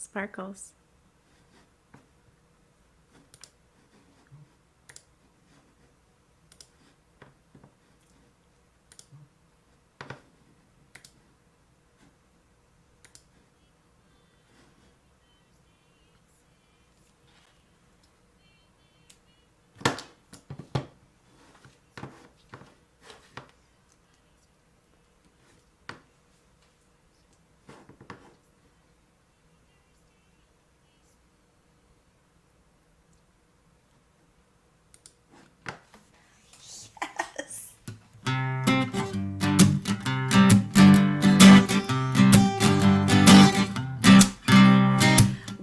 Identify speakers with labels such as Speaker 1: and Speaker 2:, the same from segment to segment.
Speaker 1: Sparkles.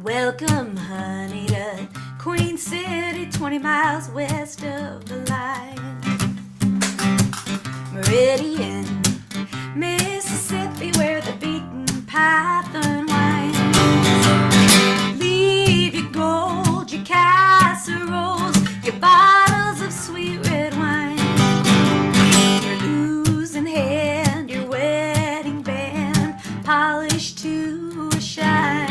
Speaker 2: Welcome, honey, to Queen City, 20 miles west of the line. Meridian, Mississippi, where the beaten path unwinds. Leave your gold, your casseroles, your bottles of sweet red wine. Your losing hand, your wedding band, polished to a shine.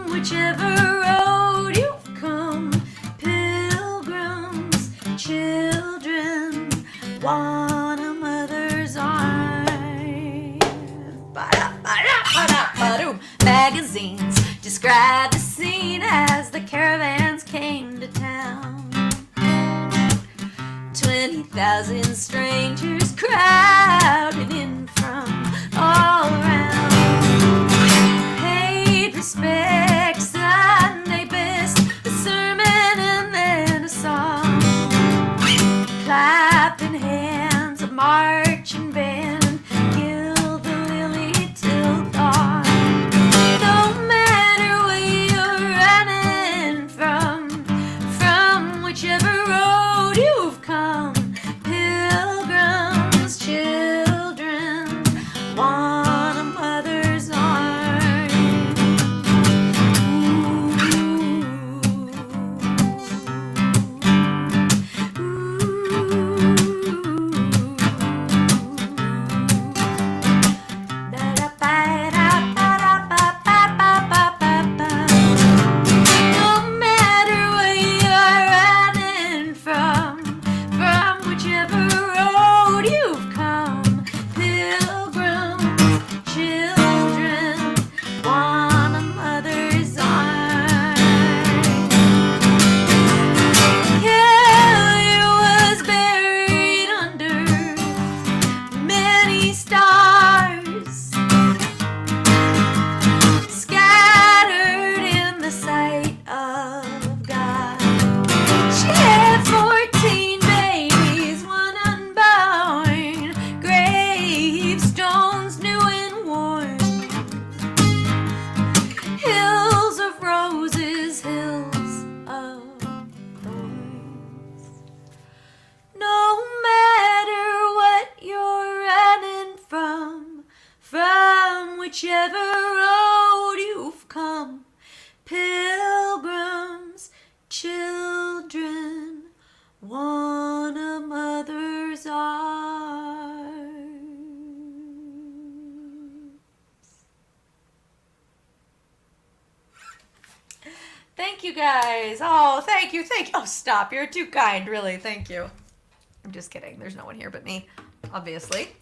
Speaker 2: Whichever road you've come, pilgrims, children, want a mother's arm. Magazines describe the scene as the caravans came to town. 20,000 strangers crowded in from all around. Paid respect, Sunday best, a sermon and then a song. Clapping hands, a marching band, gild the lily till dawn. No matter where you're running from whichever road you've come, pilgrims, children, want a mother's arm. No matter where you're running from whichever road you've come, pilgrims, children, want a mother's arm. Kelly was buried under many stars, scattered in the sight of God. She had 14 babies, one unborn, gravestones new and worn. Hills of roses, hills of thorns. No matter what you're running from whichever road you've come, pilgrims, children, want a mother's arms. Thank you guys. Oh, thank you. Oh, stop. You're too kind, really. Thank you. I'm just kidding. There's no one here but me, obviously.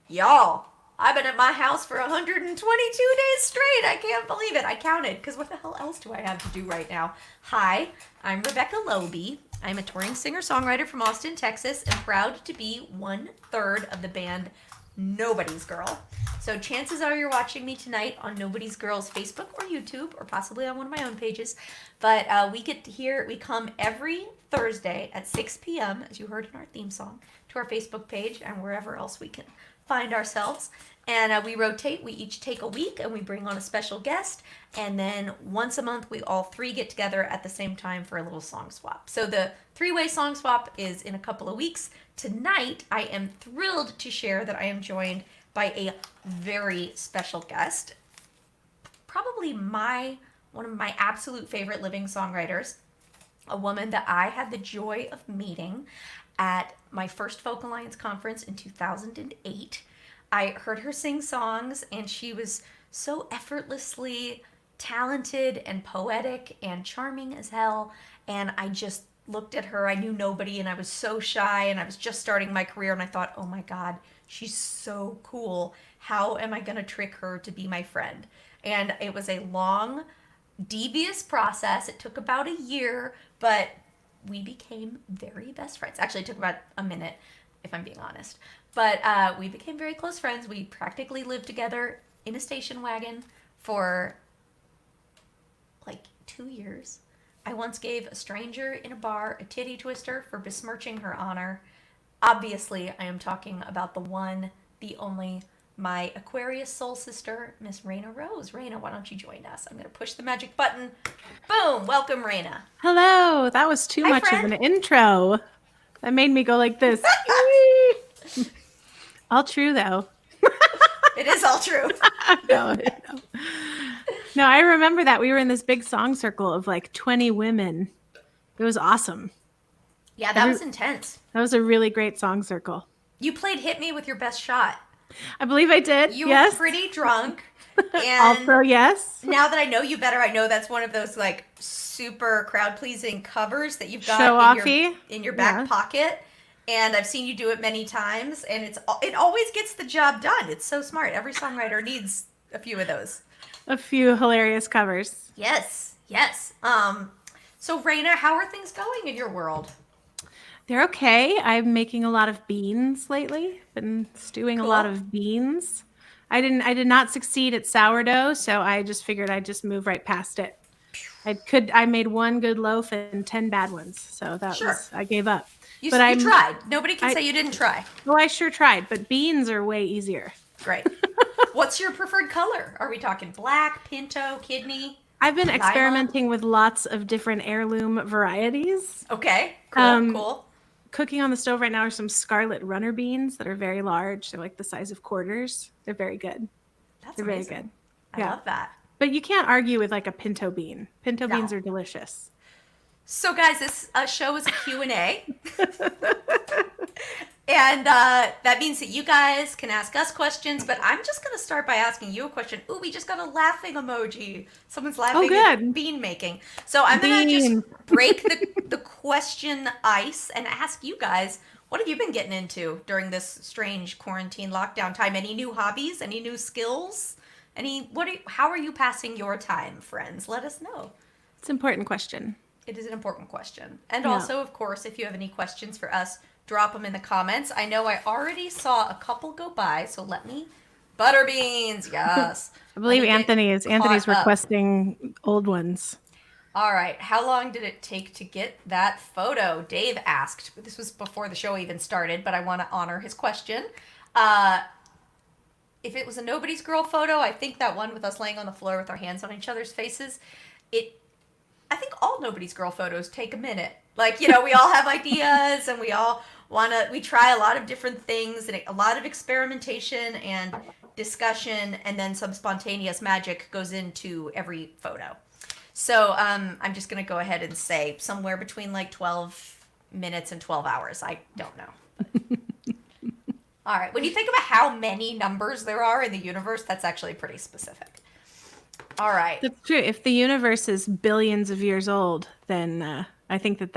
Speaker 2: Y'all, I've been at my house for 122 days straight. I can't believe it. I counted, because what the hell else do I have to do right now? Hi, I'm Rebecca Loebe. I'm a touring singer-songwriter from Austin, Texas, and proud to be 1/3 of the band Nobody's Girl. So chances are you're watching me tonight on Nobody's Girl's Facebook or YouTube, or possibly on one of my own pages. But we come every Thursday at 6 p.m., as you heard in our theme song, to our Facebook page and wherever else we can find ourselves. And we rotate. We each take a week and we bring on a special guest. And then once a month, we all three get together at the same time for a little song swap. So the three-way song swap is in a couple of weeks. Tonight, I am thrilled to share that I am joined by a very special guest. Probably one of my absolute favorite living songwriters. a woman that I had the joy of meeting at my first Folk Alliance conference in 2008. I heard her sing songs, and she was so effortlessly talented and poetic and charming as hell. And I just looked at her. I knew nobody, and I was so shy, and I was just starting my career. And I thought, oh my God, she's so cool. How am I going to trick her to be my friend? And it was a long, devious process. It took about a year, but we became very best friends. Actually, it took about a minute, if I'm being honest. But we became very close friends. We practically lived together in a station wagon for like 2 years. I once gave a stranger in a bar a titty twister for besmirching her honor. Obviously, I am talking about the one, the only, my Aquarius soul sister, Miss Raina Rose. Raina, why don't you join us? I'm going to push the magic button. Boom! Welcome, Raina.
Speaker 1: Hello. That was too much
Speaker 2: friend.
Speaker 1: of an intro. That made me go like this. All true, though.
Speaker 2: It is all true.
Speaker 1: No, I remember that. We were in this big song circle of like 20 women. It was awesome.
Speaker 2: Yeah, that was intense.
Speaker 1: That was a really great song circle.
Speaker 2: You played Hit Me with your best shot.
Speaker 1: I believe I did.
Speaker 2: You
Speaker 1: yes.
Speaker 2: were pretty drunk. And
Speaker 1: also, yes.
Speaker 2: Now that I know you better, I know that's one of those like super crowd pleasing covers that you've got in your back pocket. And I've seen you do it many times, and it always gets the job done. It's so smart. Every songwriter needs a few of those.
Speaker 1: A few hilarious covers.
Speaker 2: Yes. So Raina, how are things going in your world?
Speaker 1: They're okay. I'm making a lot of beans lately. Been stewing a lot of beans. I did not succeed at sourdough, so I just figured I'd just move right past it. I made one good loaf and 10 bad ones, so I gave up.
Speaker 2: You tried. Nobody can say you didn't try.
Speaker 1: Oh, I sure tried, but beans are way easier.
Speaker 2: Great. What's your preferred color? Are we talking black, pinto, kidney?
Speaker 1: I've been experimenting with lots of different heirloom varieties.
Speaker 2: Okay, cool.
Speaker 1: Cooking on the stove right now are some scarlet runner beans that are very large. They're like the size of quarters. They're very good.
Speaker 2: They're amazing.
Speaker 1: Very good.
Speaker 2: I love that.
Speaker 1: But you can't argue with like a pinto bean. Pinto beans are delicious.
Speaker 2: So guys, this show is a Q&A. And that means that you guys can ask us questions, but I'm just going to start by asking you a question. Ooh, we just got a laughing emoji. Someone's laughing at bean making. So I'm going to just break the question ice and ask you guys, what have you been getting into during this strange quarantine lockdown time? Any new hobbies? Any new skills? How are you passing your time, friends? Let us know.
Speaker 1: It's an important question.
Speaker 2: It is an important question. And also, of course, if you have any questions for us, drop them in the comments. I know I already saw a couple go by, so let me... Butterbeans, yes.
Speaker 1: I believe Anthony's requesting old ones.
Speaker 2: All right. How long did it take to get that photo? Dave asked. This was before the show even started, but I want to honor his question. If it was a Nobody's Girl photo, I think that one with us laying on the floor with our hands on each other's faces, I think all Nobody's Girl photos take a minute. Like, we all have ideas, and we all we try a lot of different things, and a lot of experimentation and discussion, and then some spontaneous magic goes into every photo. So I'm just going to go ahead and say somewhere between like 12 minutes and 12 hours. I don't know. All right. When you think about how many numbers there are in the universe, that's actually pretty specific. All right.
Speaker 1: That's true. If the universe is billions of years old, then I think that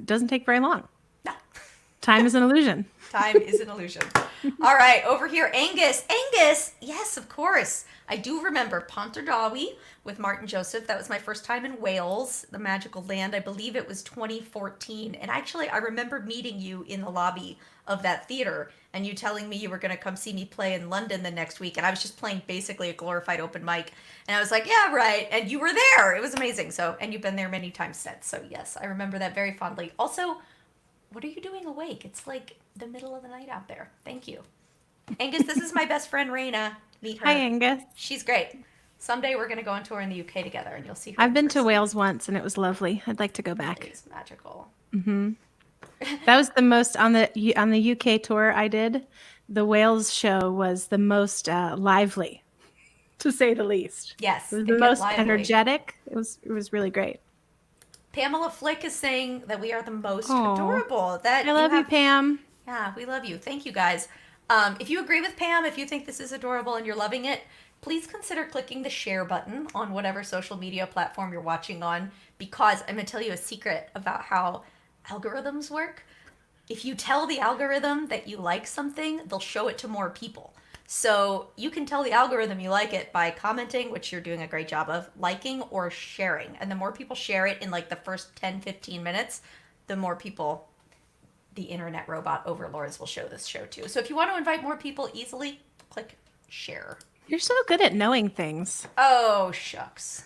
Speaker 1: doesn't take very long.
Speaker 2: No.
Speaker 1: Time is an illusion.
Speaker 2: Time is an illusion. All right. Over here, Angus. Angus. Yes, of course. I do remember Pontardawe with Martin Joseph. That was my first time in Wales, the magical land. I believe it was 2014. And actually, I remember meeting you in the lobby of that theater and you telling me you were going to come see me play in London the next week. And I was just playing basically a glorified open mic. And I was like, yeah, right. And you were there. It was amazing. And you've been there many times since. So yes, I remember that very fondly. Also, what are you doing awake? It's like the middle of the night out there. Thank you. Angus, this is my best friend, Raina. Meet her.
Speaker 1: Hi, Angus.
Speaker 2: She's great. Someday we're going to go on tour in the UK together and you'll see her.
Speaker 1: I've been to Wales once and it was lovely. I'd like to go back.
Speaker 2: It's magical.
Speaker 1: Mm-hmm. That was the most on the UK tour I did. The Wales show was the most lively, to say the least.
Speaker 2: Yes.
Speaker 1: It was the most energetic. It was really great.
Speaker 2: Pamela Flick is saying that we are the most
Speaker 1: Aw.
Speaker 2: adorable. That
Speaker 1: I love you, Pam.
Speaker 2: Yeah, we love you. Thank you, guys. If you agree with Pam, if you think this is adorable and you're loving it, please consider clicking the share button on whatever social media platform you're watching on, because I'm going to tell you a secret about how algorithms work. If you tell the algorithm that you like something, they'll show it to more people. So you can tell the algorithm you like it by commenting, which you're doing a great job of, liking, or sharing. And the more people share it in like the first 10, 15 minutes, the more people the internet robot overlords will show this show to. So if you want to invite more people easily, click share.
Speaker 1: You're so good at knowing things.
Speaker 2: Oh, shucks.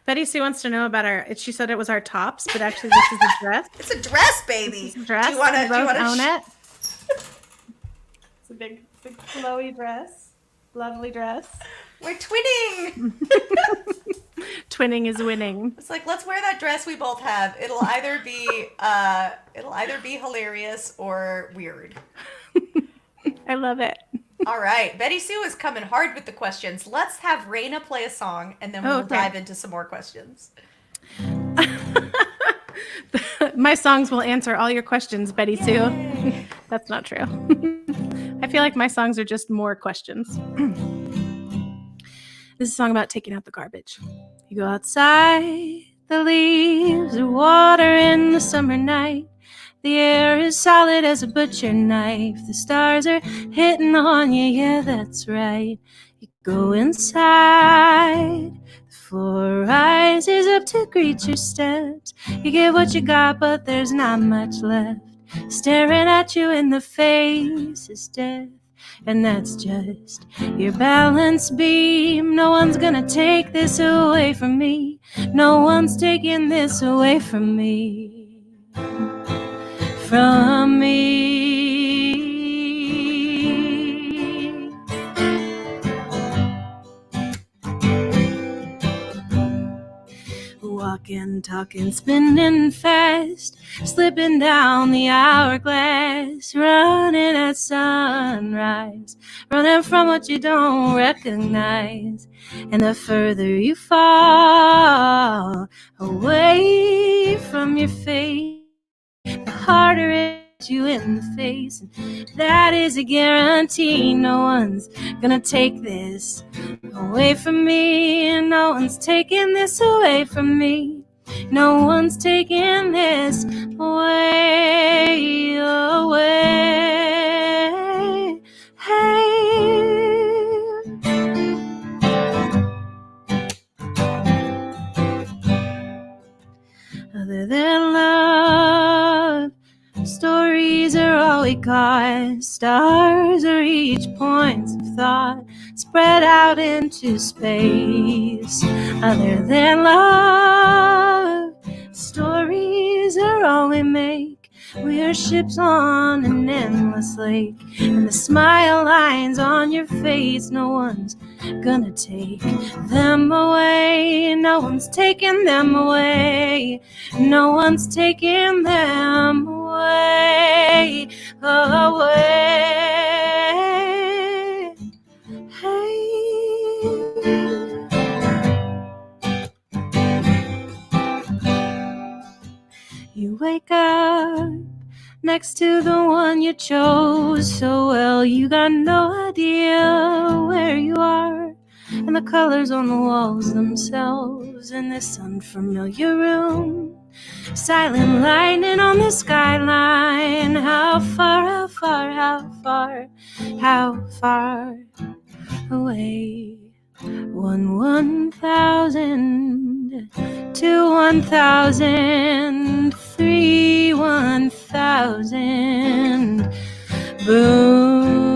Speaker 1: Betty Sue wants to know about she said it was our tops, but actually this is a dress.
Speaker 2: It's a dress, baby.
Speaker 1: It's a dress.
Speaker 2: Do you want to
Speaker 1: own it? It's a big flowy dress. Lovely dress.
Speaker 2: We're twinning.
Speaker 1: Twinning is winning.
Speaker 2: It's like, let's wear that dress we both have. It'll either be hilarious or weird.
Speaker 1: I love it.
Speaker 2: All right, Betty Sue is coming hard with the questions. Let's have Raina play a song, and then we'll dive into some more questions.
Speaker 1: My songs will answer all your questions, Betty Sue. That's not true. I feel like my songs are just more questions. This is a song about taking out the garbage. You go outside, the leaves are water in the summer night. The air is solid as a butcher knife. The stars are hitting on you, yeah, that's right. You go inside, the floor rises up to greet your steps. You get what you got, but there's not much left. Staring at you in the face is death. And that's just your balance beam. No one's gonna take this away from me. No one's taking this away from me. From me. Walking, talking, spinning fast, slipping down the hourglass, running at sunrise, running from what you don't recognize. And the further you fall away from your fate, the harder it is you in the face. And that is a guarantee. No one's gonna take this away from me. And no one's taking this away from me. No one's taking this away. Hey. Other than love, stories are all we got. Stars are each points of thought spread out into space. Other than love, stories are all we make. We are ships on an endless lake, and the smile lines on your face, no one's gonna take them away. No one's taking them away. No one's taking them away. Hey. You wake up next to the one you chose so well. You got no idea where you are, and the colors on the walls themselves in this unfamiliar room. Silent lightning on the skyline. How far, how far, how far, how far away? 1,000, 2 1,000, 3 1,000. Boom.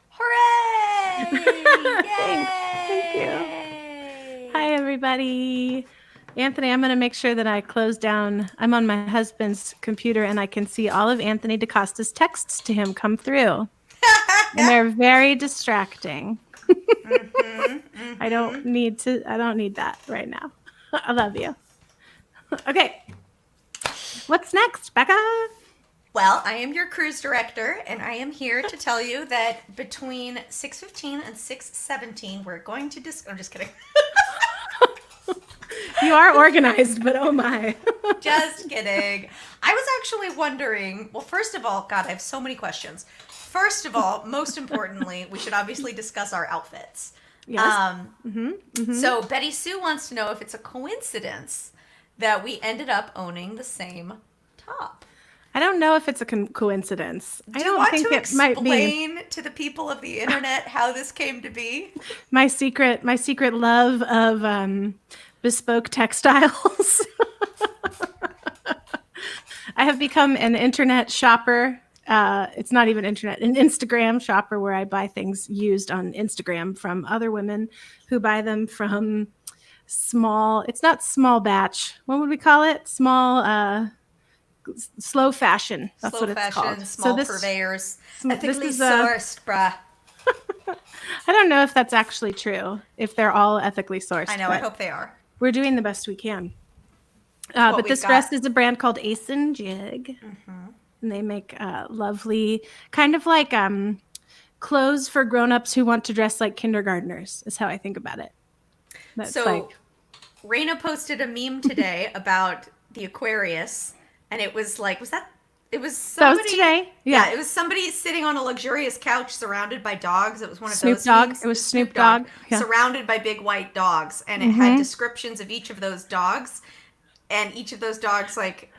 Speaker 2: Hooray!
Speaker 1: Thank you. Hi, everybody. Anthony, I'm going to make sure that I close down. I'm on my husband's computer, and I can see all of Anthony DaCosta's texts to him come through. And they're very distracting. I don't need that right now. I love you. Okay. What's next, Becca?
Speaker 2: Well, I am your cruise director, and I am here to tell you that between 6:15 and 6:17, we're going to I'm just kidding.
Speaker 1: You are organized, but oh my.
Speaker 2: Just kidding. I was actually wondering, well, first of all, God, I have so many questions. First of all, most importantly, we should obviously discuss our outfits.
Speaker 1: Yes.
Speaker 2: So Betty Sue wants to know if it's a coincidence that we ended up owning the same top.
Speaker 1: I don't know if it's a coincidence.
Speaker 2: Do
Speaker 1: I
Speaker 2: you
Speaker 1: don't
Speaker 2: want
Speaker 1: think
Speaker 2: to
Speaker 1: it might be.
Speaker 2: explain to the people of the internet how this came to be?
Speaker 1: My secret love of bespoke textiles. I have become an internet shopper. It's not even internet, an Instagram shopper where I buy things used on Instagram from other women who buy them from it's not small batch. What would we call it? Slow fashion. That's
Speaker 2: Slow
Speaker 1: what it's
Speaker 2: fashion,
Speaker 1: called.
Speaker 2: small purveyors, ethically
Speaker 1: is
Speaker 2: sourced, bruh.
Speaker 1: I don't know if that's actually true, if they're all ethically sourced.
Speaker 2: I know, I hope they are.
Speaker 1: We're doing the best we can. But this dress is a brand called Ace and Jig. And they make lovely, kind of like clothes for grown-ups who want to dress like kindergartners, is how I think about it. That's
Speaker 2: so Raina posted a meme today about the Aquarius, and it was like, it was somebody.
Speaker 1: That was today?
Speaker 2: Yeah, it was somebody sitting on a luxurious couch surrounded by dogs. It was one of
Speaker 1: Snoop
Speaker 2: those
Speaker 1: Dogg.
Speaker 2: memes.
Speaker 1: It was Snoop Dogg. Yeah.
Speaker 2: Surrounded by big white dogs, and it had descriptions of each of those dogs, and each of those dogs like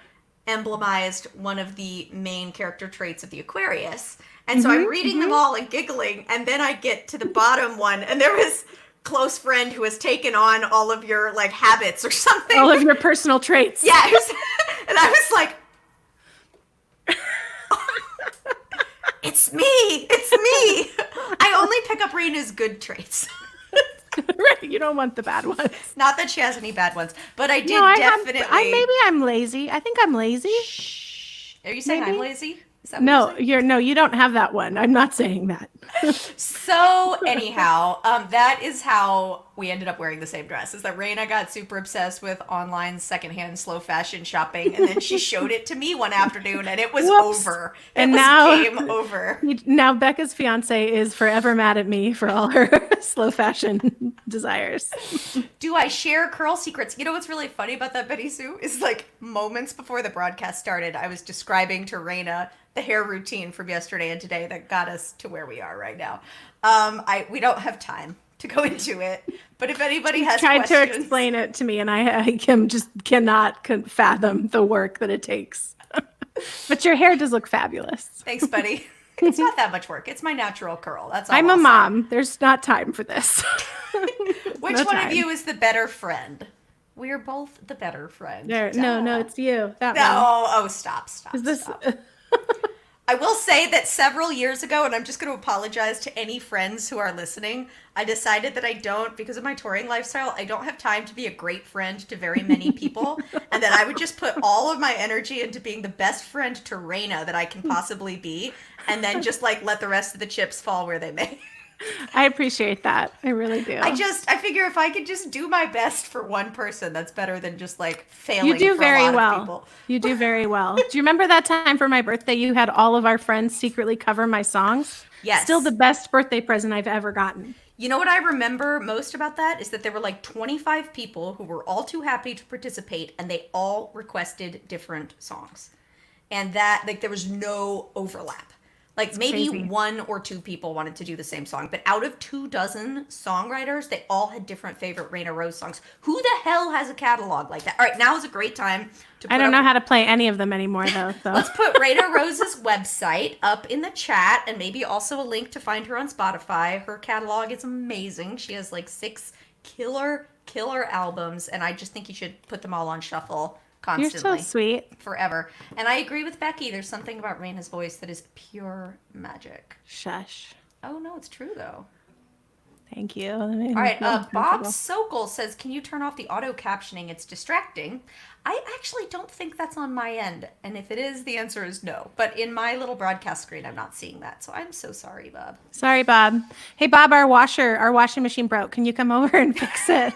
Speaker 2: emblemized one of the main character traits of the Aquarius. And so I'm reading them all and giggling, and then I get to the bottom one, and there was close friend who has taken on all of your like habits or something.
Speaker 1: All of your personal traits.
Speaker 2: Yeah. And I was like, it's me. It's me. I only pick up Raina's good traits.
Speaker 1: Right. You don't want the bad ones.
Speaker 2: Not that she has any bad ones, but I did definitely.
Speaker 1: Maybe I'm lazy. I think I'm lazy.
Speaker 2: Shh. Are you saying I'm lazy? Is that
Speaker 1: No, you don't have that one. I'm not saying that.
Speaker 2: So anyhow, that is how we ended up wearing the same dress. Is that Raina got super obsessed with online secondhand slow fashion shopping, and then she showed it to me one afternoon, and it was over. Game over.
Speaker 1: Now Becca's fiance is forever mad at me for all her slow fashion desires.
Speaker 2: Do I share curl secrets? You know what's really funny about that, Betty Sue? Is like moments before the broadcast started, I was describing to Raina the hair routine from yesterday and today that got us to where we are right now. We don't have time to go into it, but if anybody has questions,
Speaker 1: to explain it to me, and I just cannot fathom the work that it takes. But your hair does look fabulous.
Speaker 2: Thanks, buddy. It's not that much work. It's my natural curl. That's all.
Speaker 1: I'm a mom. There's not time for this.
Speaker 2: Which one of you is the better friend? We are both the better friend.
Speaker 1: No, it's you. That one.
Speaker 2: Oh, stop.
Speaker 1: Is this?
Speaker 2: Stop. I will say that several years ago, and I'm just going to apologize to any friends who are listening, I decided that because of my touring lifestyle, I don't have time to be a great friend to very many people, and that I would just put all of my energy into being the best friend to Raina that I can possibly be, and then just like let the rest of the chips fall where they may.
Speaker 1: I appreciate that. I really do.
Speaker 2: I figure if I could just do my best for one person, that's better than just like failing.
Speaker 1: You do
Speaker 2: for
Speaker 1: very
Speaker 2: a lot
Speaker 1: well.
Speaker 2: Of people.
Speaker 1: You do very well. Do you remember that time for my birthday you had all of our friends secretly cover my songs?
Speaker 2: Yes.
Speaker 1: Still the best birthday present I've ever gotten.
Speaker 2: You know what I remember most about that is that there were like 25 people who were all too happy to participate, and they all requested different songs. And that like there was no overlap. Like maybe
Speaker 1: crazy.
Speaker 2: 1 or 2 people wanted to do the same song, but out of 24 songwriters, they all had different favorite Raina Rose songs. Who the hell has a catalog like that? All right, now is a great time to put
Speaker 1: I don't know how to play any of them anymore, though. So.
Speaker 2: Let's put Raina Rose's website up in the chat, and maybe also a link to find her on Spotify. Her catalog is amazing. She has like 6 killer albums, and I just think you should put them all on shuffle. Constantly.
Speaker 1: You're so sweet.
Speaker 2: Forever. And I agree with Becky. There's something about Raina's voice that is pure magic.
Speaker 1: Shush.
Speaker 2: Oh, no, it's true, though.
Speaker 1: Thank you.
Speaker 2: All right. Bob Sokol says, can you turn off the auto captioning? It's distracting. I actually don't think that's on my end. And if it is, the answer is no. But in my little broadcast screen, I'm not seeing that. So I'm so sorry, Bob.
Speaker 1: Sorry, Bob. Hey, Bob, our washing machine broke. Can you come over and fix it?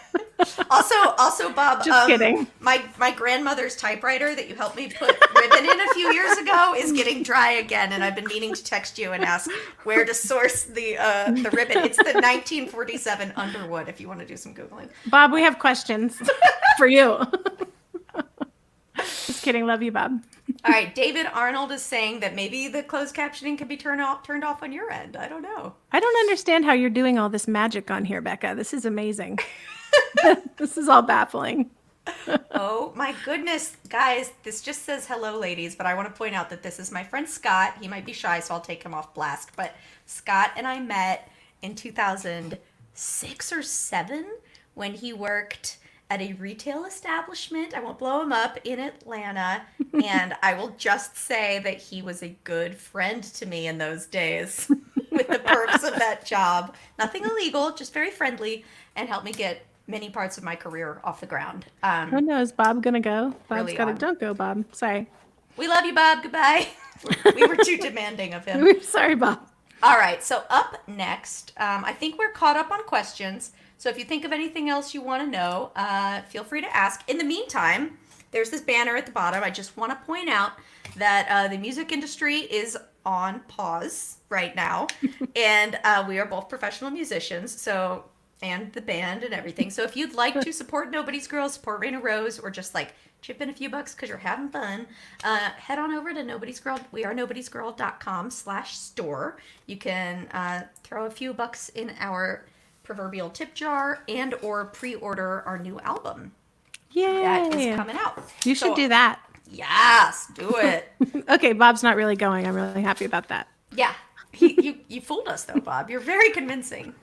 Speaker 2: Also, Bob.
Speaker 1: Just kidding.
Speaker 2: My grandmother's typewriter that you helped me put ribbon in a few years ago is getting dry again, and I've been meaning to text you and ask where to source the ribbon. It's the 1947 Underwood. If you want to do some googling,
Speaker 1: Bob, we have questions for you. Just kidding. Love you, Bob.
Speaker 2: All right, David Arnold is saying that maybe the closed captioning can be turned off on your end. I don't know.
Speaker 1: I don't understand how you're doing all this magic on here, Becca. This is amazing. This is all baffling.
Speaker 2: Oh my goodness, guys, this just says hello, ladies, but I want to point out that this is my friend Scott. He might be shy, so I'll take him off blast. But Scott and I met in 2006 or 7 when he worked at a retail establishment. I won't blow him up, in Atlanta. And I will just say that he was a good friend to me in those days with the perks of that job. Nothing illegal, just very friendly, and helped me get many parts of my career off the ground.
Speaker 1: Oh no, is Bob gonna go? Bob's
Speaker 2: Really
Speaker 1: gotta
Speaker 2: odd.
Speaker 1: Don't go, Bob. Sorry.
Speaker 2: We love you, Bob. Goodbye. We were too demanding of him.
Speaker 1: We're sorry, Bob.
Speaker 2: All right, so up next, I think we're caught up on questions. So if you think of anything else you want to know, feel free to ask. In the meantime, there's this banner at the bottom. I just want to point out that the music industry is on pause right now, and we are both professional musicians, so and the band and everything. So if you'd like to support Nobody's Girls, support Raina Rose, or just like chip in a few bucks because you're having fun, head on over to Nobody's Girl. We are nobodiesgirl.com/store. You can throw a few bucks in our proverbial tip jar and or pre-order our new album.
Speaker 1: Yay.
Speaker 2: That is coming out.
Speaker 1: You should do that.
Speaker 2: Yes, do it.
Speaker 1: Okay, Bob's not really going. I'm really happy about that.
Speaker 2: Yeah. You fooled us though, Bob. You're very convincing.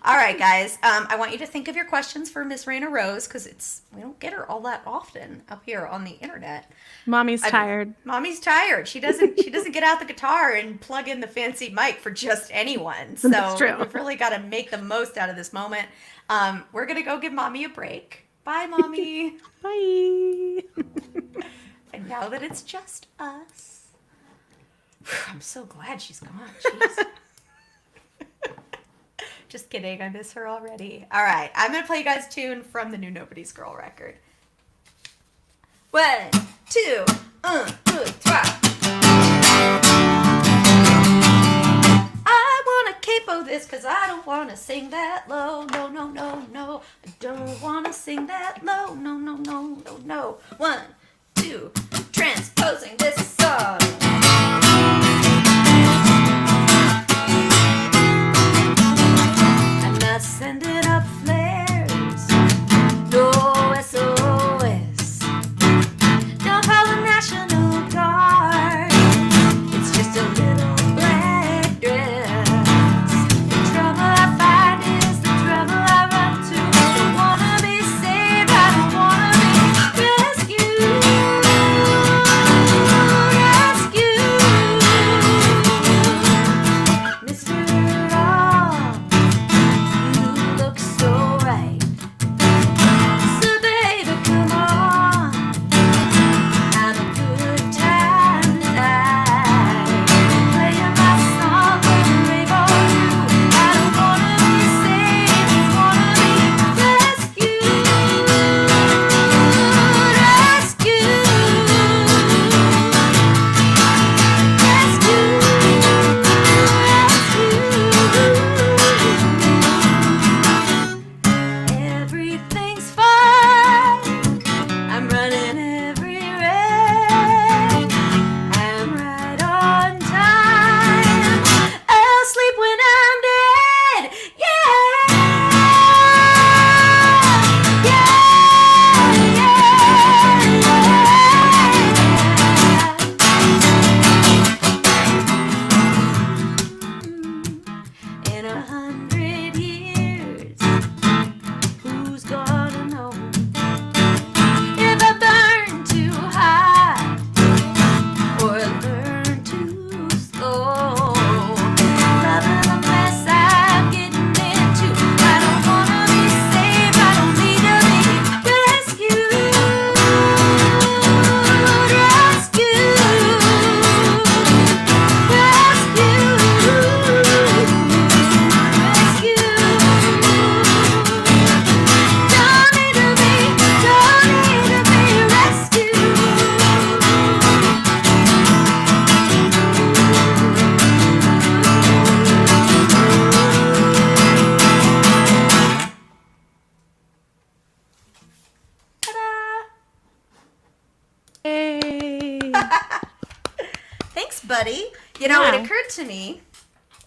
Speaker 2: All right, guys. I want you to think of your questions for Miss Raina Rose because we don't get her all that often up here on the internet.
Speaker 1: Mommy's tired.
Speaker 2: Mommy's tired. She doesn't get out the guitar and plug in the fancy mic for just anyone. So
Speaker 1: That's true.
Speaker 2: we've really got to make the most out of this moment. We're gonna go give Mommy a break. Bye, Mommy.
Speaker 1: Bye.
Speaker 2: And now that it's just us, I'm so glad she's gone. Jeez. Just kidding. I miss her already. All right. I'm going to play you guys a tune from the new Nobody's Girl record. 1, 2, 3. I want to capo this because I don't want to sing that low. No, no, no, no. I don't want to sing that low. No, no, no, no, no. 1, 2. Transposing this song. Sending up flares, no SOS. Don't call the National Guard. It's just a little black dress. The trouble I find is the trouble I run to. I don't wanna be saved, I don't wanna be rescued. Thanks, buddy. You know,
Speaker 1: Yeah.
Speaker 2: it occurred to me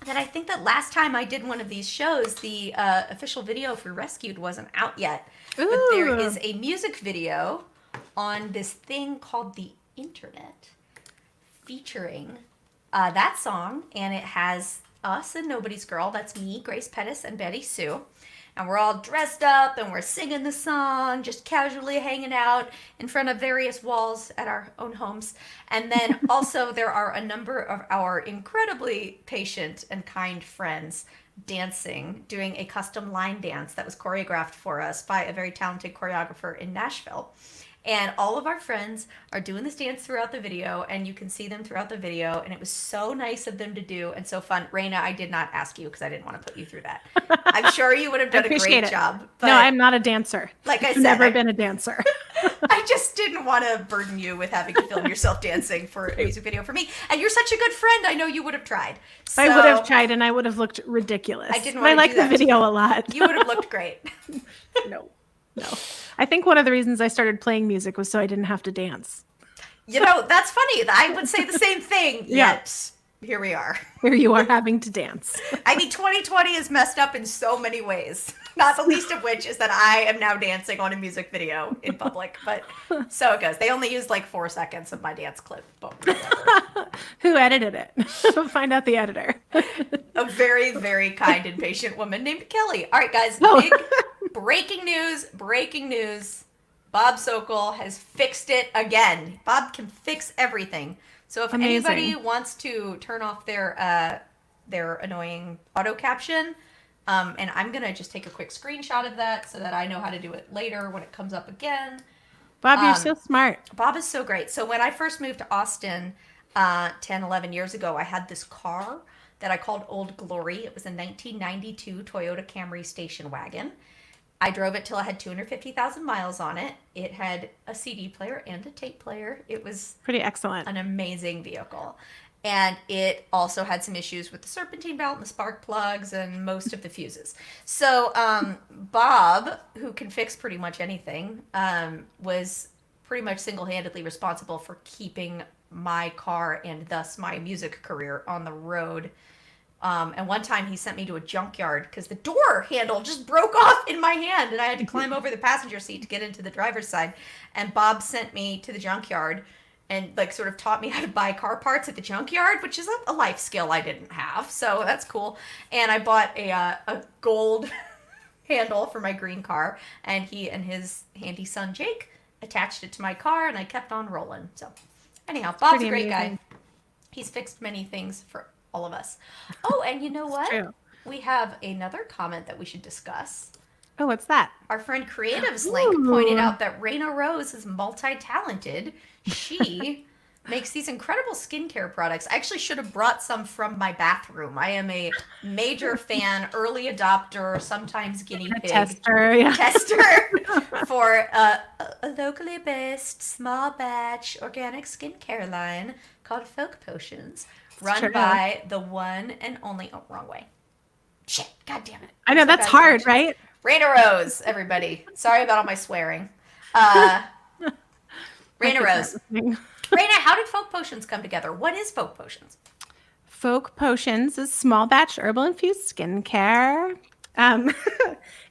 Speaker 2: that I think that last time I did one of these shows, the official video for Rescued wasn't out yet. But there
Speaker 1: Ooh.
Speaker 2: is a music video on this thing called the internet featuring that song, and it has us and Nobody's Girl. That's me, Grace Pettis, and Betty Sue. And we're all dressed up and we're singing the song, just casually hanging out in front of various walls at our own homes. And then also, there are a number of our incredibly patient and kind friends dancing, doing a custom line dance that was choreographed for us by a very talented choreographer in Nashville. And all of our friends are doing this dance throughout the video, and you can see them throughout the video. And it was so nice of them to do and so fun. Raina, I did not ask you because I didn't want to put you through that. I'm sure you would have done a great job. But
Speaker 1: no, I'm not a dancer.
Speaker 2: Like I
Speaker 1: I've
Speaker 2: said,
Speaker 1: never been a dancer.
Speaker 2: I just didn't want to burden you with having to film yourself dancing for a music video for me. And you're such a good friend. I know you would have tried. So,
Speaker 1: I would have tried, and I would have looked ridiculous.
Speaker 2: I didn't
Speaker 1: I
Speaker 2: want to
Speaker 1: like
Speaker 2: do
Speaker 1: the
Speaker 2: that to
Speaker 1: video a lot.
Speaker 2: You would have looked great.
Speaker 1: No. I think one of the reasons I started playing music was so I didn't have to dance.
Speaker 2: You know, that's funny. I would say the same thing, yet here we are.
Speaker 1: Here you are having to dance.
Speaker 2: I mean, 2020 is messed up in so many ways, not the least of which is that I am now dancing on a music video in public. But so it goes. They only used like 4 seconds of my dance clip. But whatever.
Speaker 1: Who edited it? Find out the editor.
Speaker 2: A very, very kind and patient woman named Kelly. All right, guys. Big breaking news. Bob Sokol has fixed it again. Bob can fix everything. So if anybody wants to turn off their annoying auto caption, and I'm going to just take a quick screenshot of that so that I know how to do it later when it comes up again.
Speaker 1: Bob, you're so smart.
Speaker 2: Bob is so great. So when I first moved to Austin 10, 11 years ago, I had this car that I called Old Glory. It was a 1992 Toyota Camry station wagon. I drove it till I had 250,000 miles on it. It had a CD player and a tape player. It was
Speaker 1: pretty excellent.
Speaker 2: An amazing vehicle. And it also had some issues with the serpentine belt and the spark plugs and most of the fuses. So Bob, who can fix pretty much anything, was pretty much single-handedly responsible for keeping my car and thus my music career on the road. And one time he sent me to a junkyard because the door handle just broke off in my hand and I had to climb over the passenger seat to get into the driver's side. And Bob sent me to the junkyard and like sort of taught me how to buy car parts at the junkyard, which is a life skill I didn't have. So that's cool. And I bought a gold handle for my green car, and he and his handy son Jake attached it to my car, and I kept on rolling. So anyhow, Bob's a great guy. He's fixed many things for all of us. Oh, and you know what?
Speaker 1: True.
Speaker 2: We have another comment that we should discuss.
Speaker 1: Oh, what's that?
Speaker 2: Our friend Creatives Link pointed out that Raina Rose is multi-talented. She makes these incredible skincare products. I actually should have brought some from my bathroom. I am a major fan, early adopter, sometimes guinea pig. Tester for a locally based, small batch organic skincare line called Folk Potions. Run by the one and only... Oh, wrong way. Shit, God damn it.
Speaker 1: I know, that's hard, right?
Speaker 2: Raina Rose, everybody. Sorry about all my swearing. Raina Rose. Raina, how did Folk Potions come together? What is Folk Potions?
Speaker 1: Folk Potions is small batch herbal infused skincare.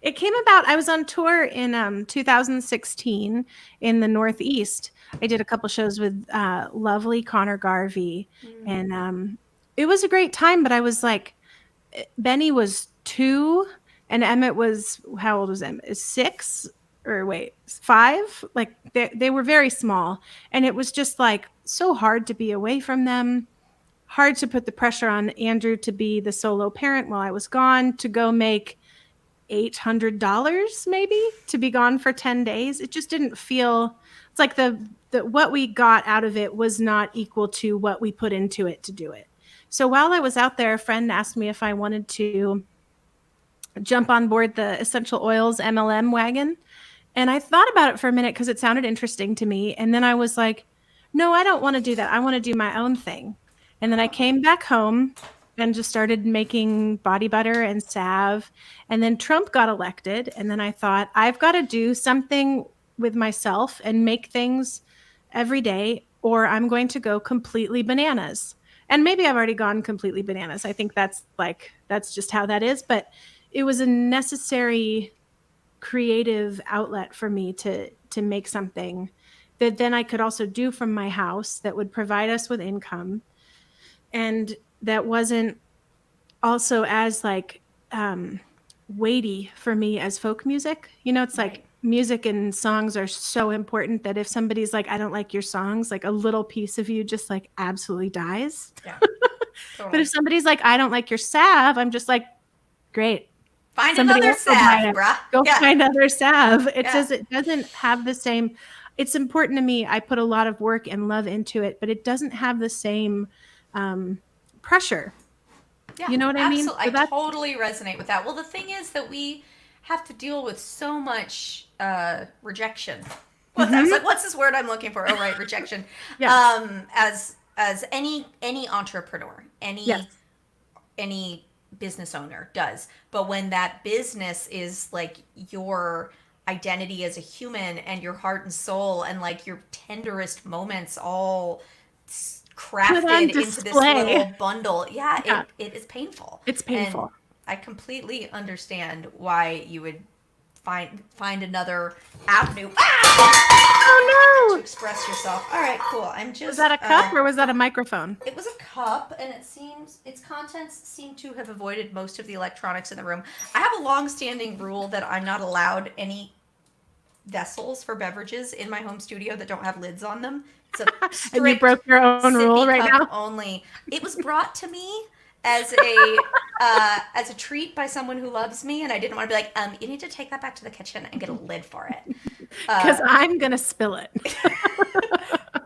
Speaker 1: It came about, I was on tour in 2016 in the Northeast. I did a couple shows with lovely Connor Garvey, and it was a great time, but I was like, Benny was 2 and Emmett was, how old was Emmett? 6 or 5? Like they were very small, and it was just like so hard to be away from them, hard to put the pressure on Andrew to be the solo parent while I was gone, to go make $800 maybe to be gone for 10 days. It just didn't feel, it's like the what we got out of it was not equal to what we put into it to do it. So while I was out there, a friend asked me if I wanted to jump on board the Essential Oils MLM wagon. And I thought about it for a minute because it sounded interesting to me. And then I was like, no, I don't want to do that. I want to do my own thing. And then I came back home and just started making body butter and salve. And then Trump got elected. And then I thought, I've got to do something with myself and make things every day, or I'm going to go completely bananas. And maybe I've already gone completely bananas. I think that's just how that is. But it was a necessary creative outlet for me to make something that then I could also do from my house that would provide us with income, and that wasn't also as weighty for me as folk music. It's
Speaker 2: Right.
Speaker 1: like music and songs are so important that if somebody's like, I don't like your songs, like a little piece of you just like absolutely dies.
Speaker 2: Yeah.
Speaker 1: But
Speaker 2: Totally.
Speaker 1: if somebody's like, I don't like your salve, I'm just like, great.
Speaker 2: Find
Speaker 1: Somebody
Speaker 2: another
Speaker 1: else will buy
Speaker 2: salve,
Speaker 1: it.
Speaker 2: bruh.
Speaker 1: Go
Speaker 2: Yeah.
Speaker 1: find other salve.
Speaker 2: Yeah.
Speaker 1: It doesn't have the same. It's important to me. I put a lot of work and love into it, but it doesn't have the same pressure.
Speaker 2: Yeah,
Speaker 1: You know what I mean?
Speaker 2: absolutely.
Speaker 1: So
Speaker 2: I
Speaker 1: that's
Speaker 2: totally resonate with that. Well, the thing is that we have to deal with so much rejection. Well, I was like, what's this word I'm looking for? Oh, right, rejection.
Speaker 1: Yes.
Speaker 2: As any entrepreneur,
Speaker 1: Yes.
Speaker 2: any business owner does. But when that business is like your identity as a human and your heart and soul and like your tenderest moments all
Speaker 1: Put on
Speaker 2: crafted into this
Speaker 1: display.
Speaker 2: little bundle, yeah,
Speaker 1: Yeah.
Speaker 2: it is painful.
Speaker 1: It's painful.
Speaker 2: And I completely understand why you would find another avenue
Speaker 1: Oh
Speaker 2: to
Speaker 1: no!
Speaker 2: express yourself. All right, cool. I'm just
Speaker 1: Was that a cup or was that a microphone?
Speaker 2: it was a cup, and it seems its contents seem to have avoided most of the electronics in the room. I have a long-standing rule that I'm not allowed any vessels for beverages in my home studio that don't have lids on them. It's a strict
Speaker 1: And you broke your own rule
Speaker 2: sippy
Speaker 1: right
Speaker 2: cup
Speaker 1: now?
Speaker 2: only. It was brought to me as a treat by someone who loves me, and I didn't want to be like, you need to take that back to the kitchen and get a lid for it.
Speaker 1: Because I'm going to spill it.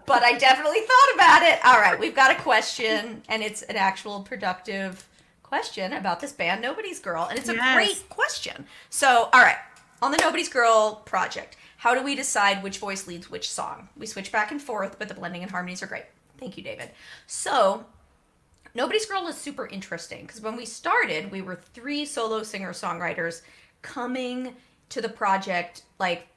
Speaker 2: But I definitely thought about it. All right, we've got a question, and it's an actual productive question about this band, Nobody's Girl, and it's a
Speaker 1: Yes.
Speaker 2: great question. So, all right, on the Nobody's Girl project, how do we decide which voice leads which song? We switch back and forth, but the blending and harmonies are great. Thank you, David. So, Nobody's Girl is super interesting because when we started, we were 3 solo singer-songwriters coming to the project like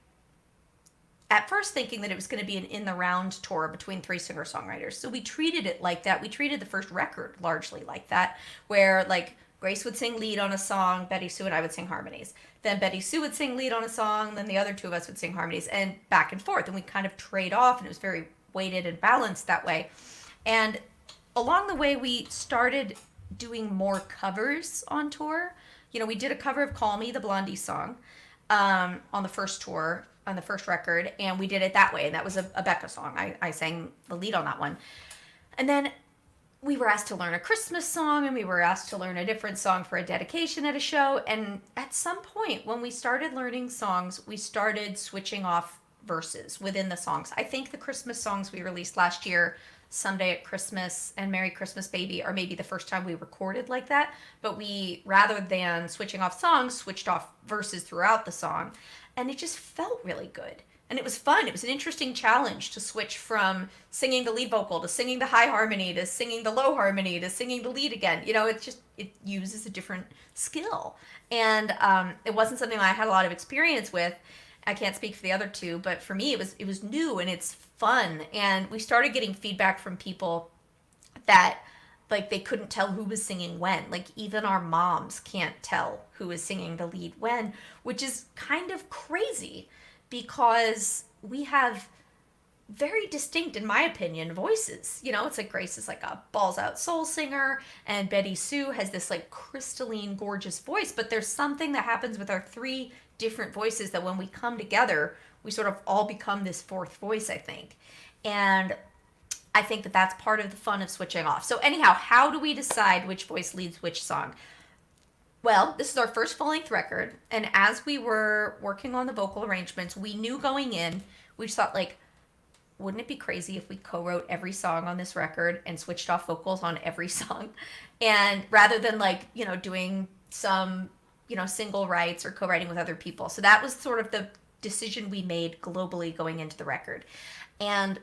Speaker 2: at first thinking that it was going to be an in the round tour between 3 singer songwriters. So we treated it like that. We treated the first record largely like that, where like Grace would sing lead on a song, Betty Sue and I would sing harmonies. Then Betty Sue would sing lead on a song, then the other 2 of us would sing harmonies, and back and forth. And we kind of trade off, and it was very weighted and balanced that way. And along the way, we started doing more covers on tour. You know, we did a cover of Call Me, the Blondie song, on the first tour, on the first record, and we did it that way. And that was a Becca song. I sang the lead on that one. And then we were asked to learn a Christmas song, and we were asked to learn a different song for a dedication at a show. And at some point, when we started learning songs, we started switching off verses within the songs. I think the Christmas songs we released last year, Someday at Christmas and Merry Christmas Baby, are maybe the first time we recorded like that. But we, rather than switching off songs, switched off verses throughout the song. And it just felt really good. And it was fun. It was an interesting challenge to switch from singing the lead vocal to singing the high harmony to singing the low harmony to singing the lead again. You know, it uses a different skill. And it wasn't something I had a lot of experience with. I can't speak for the other 2, but for me it was new and it's fun. And we started getting feedback from people that like they couldn't tell who was singing when. Like even our moms can't tell who is singing the lead when, which is kind of crazy because we have very distinct, in my opinion, voices. You know, it's like Grace is like a balls out soul singer, and Betty Sue has this like crystalline, gorgeous voice. But there's something that happens with our 3 different voices that when we come together, we sort of all become this 4th voice, I think. And I think that that's part of the fun of switching off. So anyhow, how do we decide which voice leads which song? Well, this is our first full-length record, and as we were working on the vocal arrangements, we knew going in, we just thought like, wouldn't it be crazy if we co-wrote every song on this record and switched off vocals on every song? And rather than like, you know, doing some, you know, single writes or co-writing with other people. So that was sort of the decision we made globally going into the record. And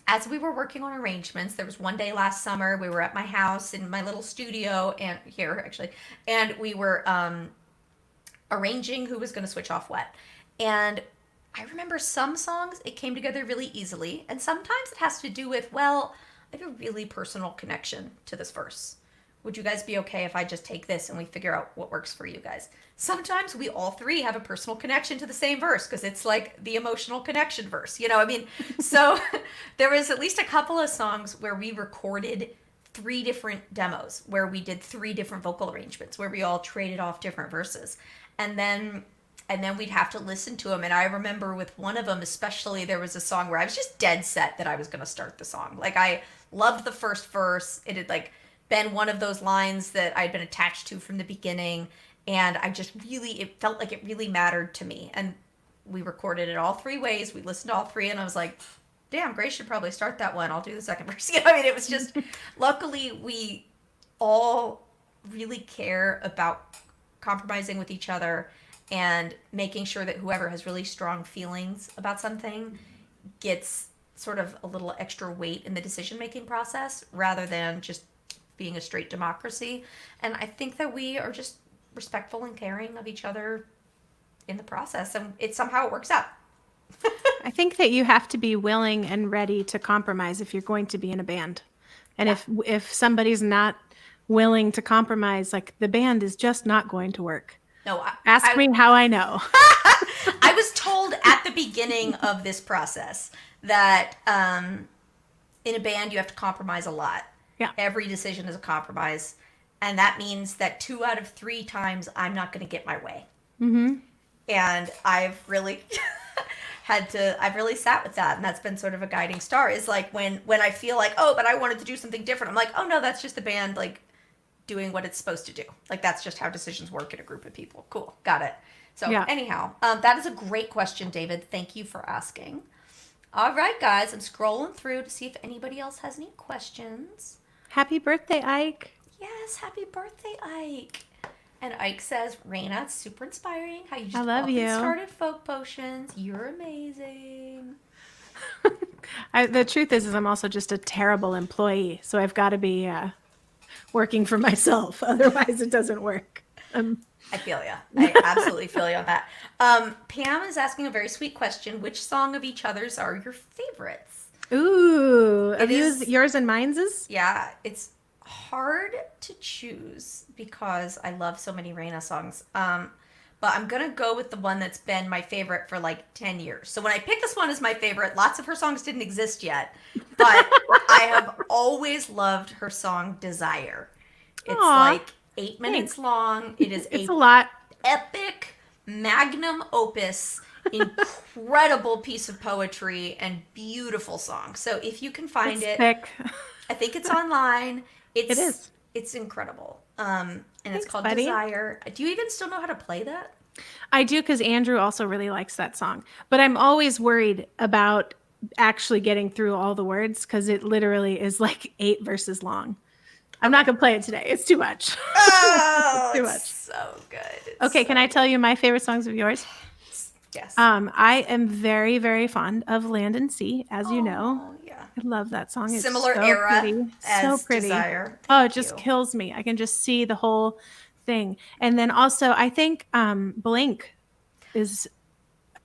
Speaker 2: as we were working on arrangements, there was one day last summer, we were at my house in my little studio, and here actually, and we were arranging who was going to switch off what. And I remember some songs, it came together really easily. And sometimes it has to do with, well, I have a really personal connection to this verse. Would you guys be okay if I just take this and we figure out what works for you guys? Sometimes we all three have a personal connection to the same verse because it's like the emotional connection verse. You know, I mean, so there was at least a couple of songs where we recorded 3 different demos, where we did 3 different vocal arrangements, where we all traded off different verses. And then we'd have to listen to them. And I remember with one of them, especially, there was a song where I was just dead set that I was going to start the song. Like, I loved the first verse. It had like been one of those lines that I'd been attached to from the beginning. And I just really, it felt like it really mattered to me. And we recorded it all 3 ways. We listened to all 3, and I was like, damn, Grace should probably start that one. I'll do the second verse. You know, I mean, it was just, luckily we all really care about compromising with each other and making sure that whoever has really strong feelings about something gets sort of a little extra weight in the decision-making process rather than just being a straight democracy. And I think that we are just respectful and caring of each other in the process, and it somehow works out.
Speaker 1: I think that you have to be willing and ready to compromise if you're going to be in a band. And if somebody's not willing to compromise, like, the band is just not going to work.
Speaker 2: No,
Speaker 1: Ask me how I know.
Speaker 2: I was told at the beginning of this process that in a band you have to compromise a lot.
Speaker 1: Yeah.
Speaker 2: Every decision is a compromise. And that means that 2 out of 3 times I'm not going to get my way.
Speaker 1: Mm-hmm.
Speaker 2: And I've really I've really sat with that. And that's been sort of a guiding star, is like when I feel like, oh, but I wanted to do something different. I'm like, oh no, that's just the band, like, doing what it's supposed to do. Like, that's just how decisions work in a group of people. Cool. Got it. So anyhow, that is a great question, David. Thank you for asking. All right, guys, I'm scrolling through to see if anybody else has any questions.
Speaker 1: Happy birthday, Ike.
Speaker 2: Yes, happy birthday, Ike. And Ike says, Raina, it's super inspiring how you just
Speaker 1: I love
Speaker 2: up
Speaker 1: you.
Speaker 2: and started Folk Potions. You're amazing.
Speaker 1: The truth is I'm also just a terrible employee, so I've got to be working for myself. Otherwise, it doesn't work.
Speaker 2: I feel you. I absolutely feel you on that. Pam is asking a very sweet question. Which song of each other's are your favorites?
Speaker 1: Ooh,
Speaker 2: It is-
Speaker 1: yours and mine's is?
Speaker 2: Yeah, it's hard to choose because I love so many Raina songs. But I'm going to go with the one that's been my favorite for like 10 years. So when I picked this one as my favorite, lots of her songs didn't exist yet. But I have always loved her song Desire. It's like 8 minutes long. It is
Speaker 1: It's a lot.
Speaker 2: Epic magnum opus, incredible piece of poetry, and beautiful song. So if you can find
Speaker 1: It's
Speaker 2: it,
Speaker 1: thick.
Speaker 2: I think it's online.
Speaker 1: It is.
Speaker 2: It's incredible. And
Speaker 1: Thanks,
Speaker 2: it's called
Speaker 1: buddy.
Speaker 2: Desire. Do you even still know how to play that?
Speaker 1: I do, because Andrew also really likes that song. But I'm always worried about actually getting through all the words, because it literally is like 8 verses long. I'm not going to play it today. It's too much.
Speaker 2: Oh,
Speaker 1: Too
Speaker 2: it's
Speaker 1: much.
Speaker 2: so good.
Speaker 1: Okay, can I tell you my favorite songs of yours?
Speaker 2: Yes.
Speaker 1: I am very, very fond of Land and Sea, as you know.
Speaker 2: Oh, yeah.
Speaker 1: I love that song. It's
Speaker 2: Similar
Speaker 1: so
Speaker 2: era
Speaker 1: pretty.
Speaker 2: as
Speaker 1: So pretty.
Speaker 2: Desire.
Speaker 1: Oh, it
Speaker 2: Thank
Speaker 1: just
Speaker 2: you.
Speaker 1: kills me. I can just see the whole thing. And then also, I think Blink is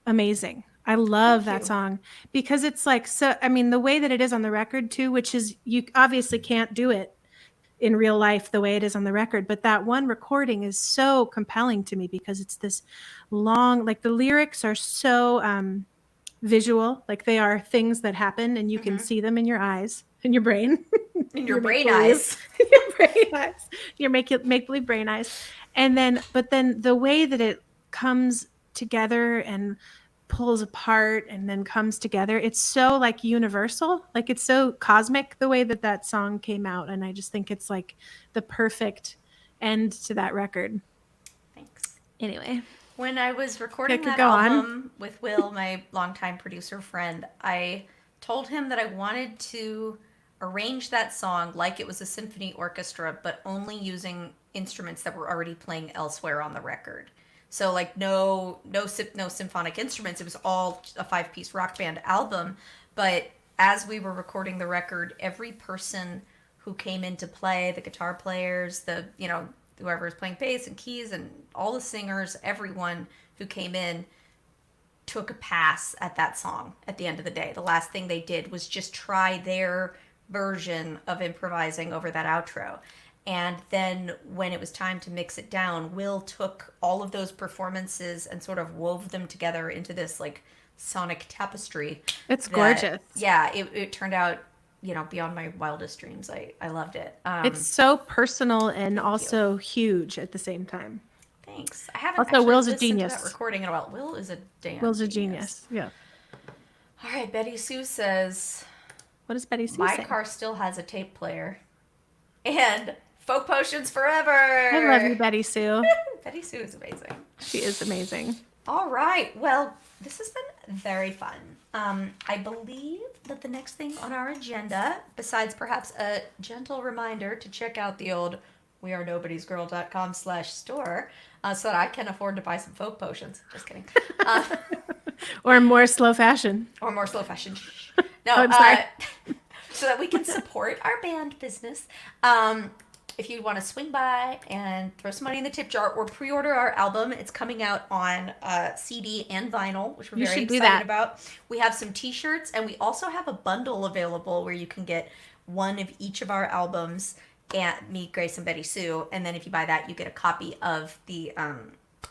Speaker 1: amazing. I love
Speaker 2: Thank
Speaker 1: that
Speaker 2: you.
Speaker 1: song because it's like, so, I mean, the way that it is on the record too, which is, you obviously can't do it in real life the way it is on the record, but that one recording is so compelling to me because it's this long, like, the lyrics are so visual, like they are things that happen and you can see them in your eyes, in your brain.
Speaker 2: In your brain
Speaker 1: make-believe-
Speaker 2: eyes.
Speaker 1: your brain eyes. Your make-believe brain eyes. And then, but then the way that it comes together and pulls apart and then comes together, it's so like universal, like it's so cosmic the way that that song came out. And I just think it's like the perfect end to that record.
Speaker 2: Thanks.
Speaker 1: Anyway.
Speaker 2: When I was recording
Speaker 1: could
Speaker 2: that
Speaker 1: go on.
Speaker 2: album with Will, my longtime producer friend, I told him that I wanted to arrange that song like it was a symphony orchestra, but only using instruments that were already playing elsewhere on the record. So like no symphonic instruments. It was all a 5-piece rock band album. But as we were recording the record, every person who came in to play, the guitar players, whoever was playing bass and keys and all the singers, everyone who came in took a pass at that song at the end of the day. The last thing they did was just try their version of improvising over that outro. And then when it was time to mix it down, Will took all of those performances and sort of wove them together into this like sonic tapestry.
Speaker 1: It's
Speaker 2: that,
Speaker 1: gorgeous.
Speaker 2: Yeah, it turned out, beyond my wildest dreams. I loved it.
Speaker 1: It's so personal and also huge at the same time.
Speaker 2: Thanks. I haven't
Speaker 1: Also,
Speaker 2: actually
Speaker 1: Will's a
Speaker 2: listened
Speaker 1: genius.
Speaker 2: to that recording in a while. Will is a damn
Speaker 1: Will's a genius. Yeah.
Speaker 2: All right, Betty Sue says,
Speaker 1: what does Betty Sue
Speaker 2: my
Speaker 1: say?
Speaker 2: car still has a tape player. And folk potions forever.
Speaker 1: I love you, Betty Sue.
Speaker 2: Betty Sue is amazing.
Speaker 1: She is amazing.
Speaker 2: All right. Well, this has been very fun. I believe that the next thing on our agenda, besides perhaps a gentle reminder to check out the old wearenobodiesgirl.com/store so that I can afford to buy some folk potions. Just kidding.
Speaker 1: Or more slow fashion.
Speaker 2: Or more slow fashion. No,
Speaker 1: I'm sorry.
Speaker 2: So that we can support our band business. If you want to swing by and throw some money in the tip jar or pre-order our album, it's coming out on CD and vinyl, which we're very excited about. We have some t-shirts, and we also have a bundle available where you can get one of each of our albums, and Me, Grace, and Betty Sue. And then if you buy that, you get a copy of the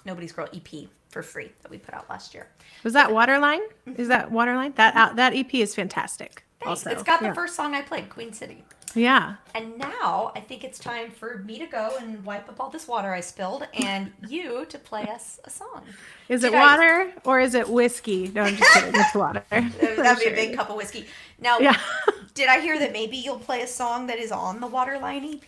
Speaker 2: Nobody's Girl EP for free that we put out last year.
Speaker 1: Was that Waterline? Is that Waterline? That EP is fantastic.
Speaker 2: Thanks.
Speaker 1: Also.
Speaker 2: It's got the first song I played, Queen City.
Speaker 1: Yeah.
Speaker 2: And now I think it's time for me to go and wipe up all this water I spilled and you to play us a song.
Speaker 1: Is it water or is it whiskey? No, I'm just kidding. It's water.
Speaker 2: That'd be a big cup of whiskey. Now, did I hear that maybe you'll play a song that is on the Waterline EP?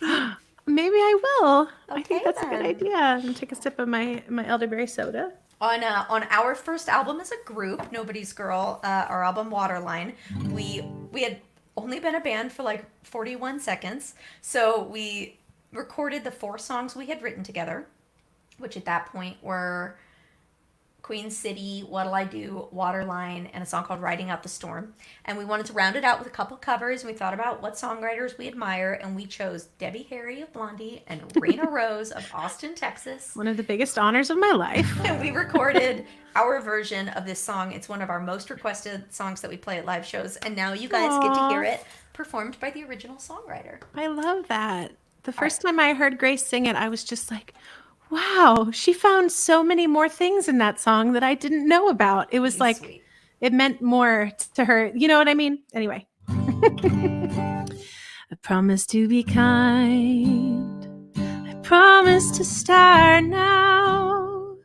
Speaker 1: Maybe I will.
Speaker 2: Okay,
Speaker 1: I think that's a good idea. I'm going to take a sip of my elderberry soda.
Speaker 2: On our first album as a group, Nobody's Girl, our album Waterline, we had only been a band for like 41 seconds. So we recorded the 4 songs we had written together, which at that point were Queen City, What'll I Do, Waterline, and a song called Riding Out the Storm. And we wanted to round it out with a couple covers, and we thought about what songwriters we admire, and we chose Debbie Harry of Blondie and Raina Rose of Austin, Texas.
Speaker 1: One of the biggest honors of my life.
Speaker 2: And we recorded our version of this song. It's one of our most requested songs that we play at live shows, and now you guys get to hear it performed by the original songwriter.
Speaker 1: I love that. The first time I heard Grace sing it, I was just like, wow, she found so many more things in that song that I didn't know about. It was like, sweet. It meant more to her. You know what I mean? Anyway. I promise to be kind. I promise to start now.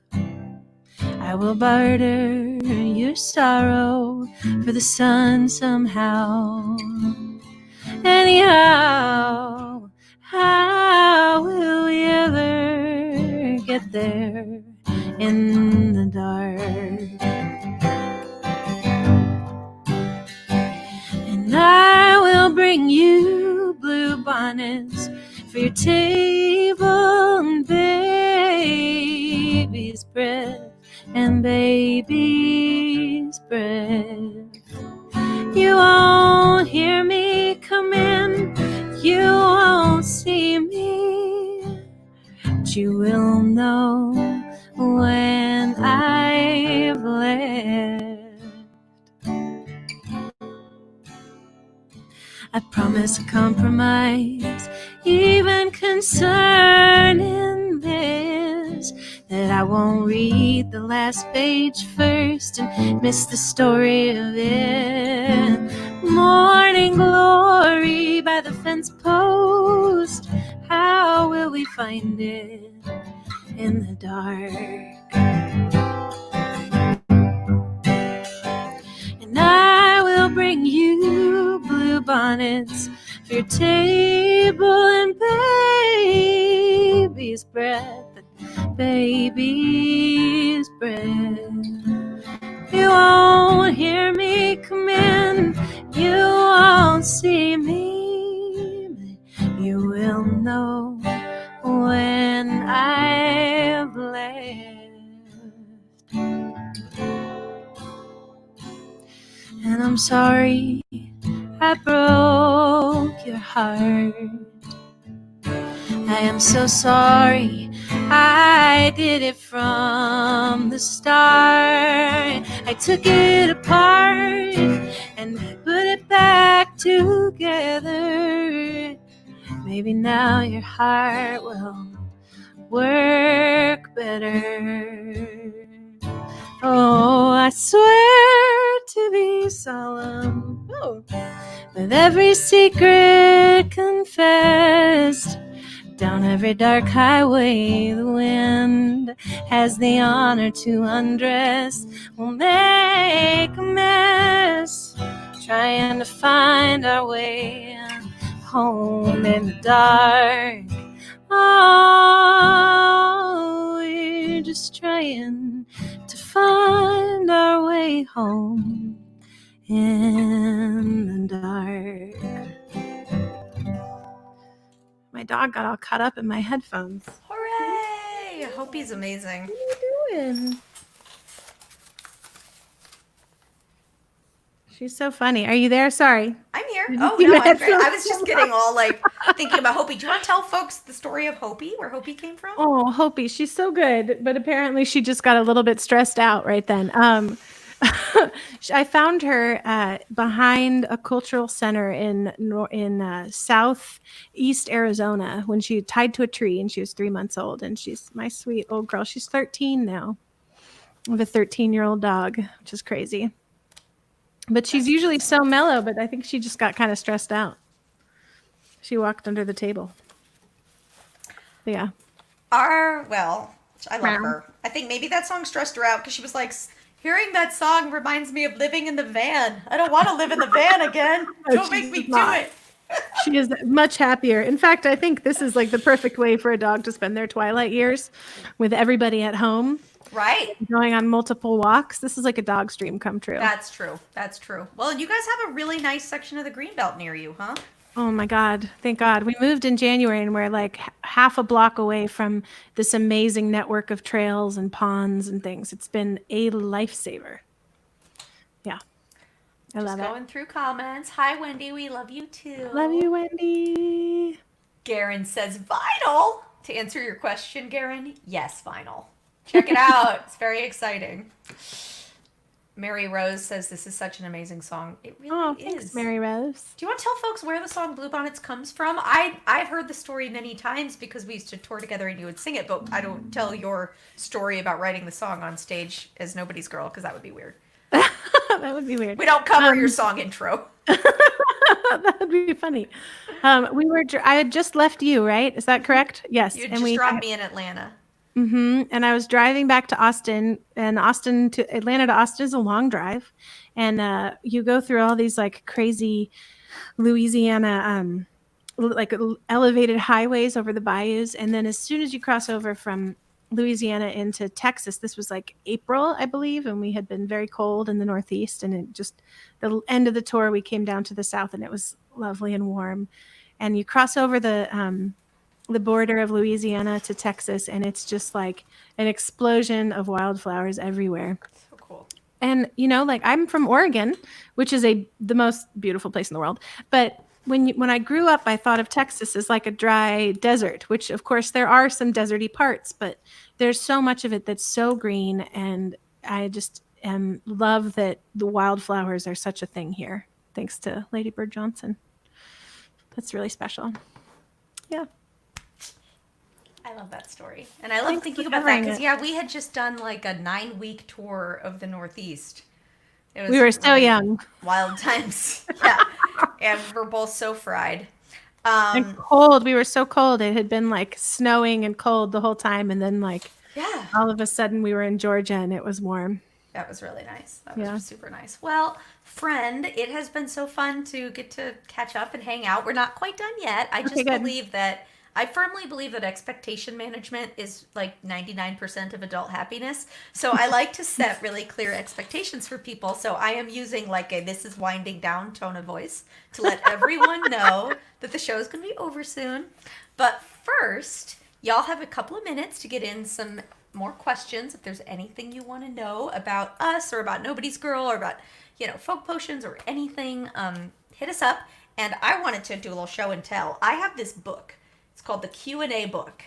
Speaker 1: I will barter your sorrow for the sun somehow. Anyhow, how will we ever get there in the dark? And I will bring you blue bonnets for your table and baby's breath and baby's breath. You won't hear me come in, you won't see me, but you will know when I've left. I promise a compromise, even concerning this, that I won't read the last page first and miss the story of it. Morning glory by the fence post, how will we find it in the dark? And I will bring you blue bonnets for your table and baby's breath, baby's breath. You won't hear me come in, you won't see me, but you will know when I've left. And I'm sorry I broke your heart. I am so sorry I did it from the start. I took it apart and put it back together. Maybe now your heart will work better. Oh, I swear to be solemn, with every secret confessed. Down every dark highway, the wind has the honor to undress. We'll make a mess, trying to find our way home in the dark. Oh, we're just trying to find our way home in the dark. My dog got all caught up in my headphones.
Speaker 2: Hooray! Hopi's amazing.
Speaker 1: What are you doing? She's so funny. Are you there? Sorry.
Speaker 2: I'm here.
Speaker 1: Did you
Speaker 2: Oh,
Speaker 1: see
Speaker 2: no,
Speaker 1: my
Speaker 2: I'm great. I
Speaker 1: headphones
Speaker 2: was just
Speaker 1: come
Speaker 2: getting all like thinking about Hopi. Do you want to tell folks the story of Hopi, where Hopi came from?
Speaker 1: Oh, Hopi, she's so good, but apparently she just got a little bit stressed out right then. I found her behind a cultural center in southeast Arizona when she tied to a tree, and she was 3 months old. And she's my sweet old girl. She's 13 now. I have a 13-year-old dog, which is crazy. But she's usually so mellow, but I think she just got kind of stressed out. She walked under the table. But yeah.
Speaker 2: I love her. I think maybe that song stressed her out because she was like, hearing that song reminds me of living in the van. I don't want to live in the van again. Don't make me do it.
Speaker 1: She is much happier. In fact, I think this is like the perfect way for a dog to spend their twilight years with everybody at home.
Speaker 2: Right.
Speaker 1: Going on multiple walks. This is like a dog's dream come true.
Speaker 2: That's true. That's true. Well, you guys have a really nice section of the Greenbelt near you, huh?
Speaker 1: Oh my God. Thank God. We moved in January and we're like half a block away from this amazing network of trails and ponds and things. It's been a lifesaver. Yeah. I love it.
Speaker 2: Just going through comments. Hi, Wendy. We love you too.
Speaker 1: Love you, Wendy.
Speaker 2: Garen says vinyl. To answer your question, Garen, yes, vinyl. Check it out. It's very exciting. Mary Rose says this is such an amazing song. It really is.
Speaker 1: Thanks, Mary Rose.
Speaker 2: Do you want to tell folks where the song Bluebonnets comes from? I've heard the story many times because we used to tour together and you would sing it, but I don't tell your story about writing the song on stage as Nobody's Girl because that would be weird.
Speaker 1: That would be weird.
Speaker 2: We don't cover your song intro.
Speaker 1: That would be funny. I had just left you, right? Is that correct? Yes.
Speaker 2: You just dropped me in Atlanta.
Speaker 1: And I was driving back to Austin, and Austin to Atlanta to Austin is a long drive. And you go through all these like crazy Louisiana, like elevated highways over the bayous. And then as soon as you cross over from Louisiana into Texas, this was like April, I believe. And we had been very cold in the Northeast. And it just, the end of the tour, we came down to the South and it was lovely and warm. And you cross over the border of Louisiana to Texas, and it's just like an explosion of wildflowers everywhere.
Speaker 2: So cool.
Speaker 1: And like I'm from Oregon, which is the most beautiful place in the world. But when I grew up, I thought of Texas as like a dry desert, which of course there are some deserty parts, but there's so much of it that's so green, and I just love that the wildflowers are such a thing here, thanks to Lady Bird Johnson. That's really special. Yeah.
Speaker 2: I love that story. And I love thinking about that because, we had just done like a 9-week tour of the Northeast.
Speaker 1: We were so young.
Speaker 2: Wild times. Yeah. And we're both so fried.
Speaker 1: And cold. We were so cold. It had been like snowing and cold the whole time. And then all of a sudden we were in Georgia and it was warm.
Speaker 2: That was really nice. That was super nice. Well, friend, it has been so fun to get to catch up and hang out. We're not quite done yet. I firmly believe that expectation management is like 99% of adult happiness. So I like to set really clear expectations for people. So I am using like a this is winding down tone of voice to let everyone know that the show is going to be over soon. But first, y'all have a couple of minutes to get in some more questions. If there's anything you want to know about us or about Nobody's Girl or about, folk potions or anything, hit us up. And I wanted to do a little show and tell. I have this book. It's called the Q&A book,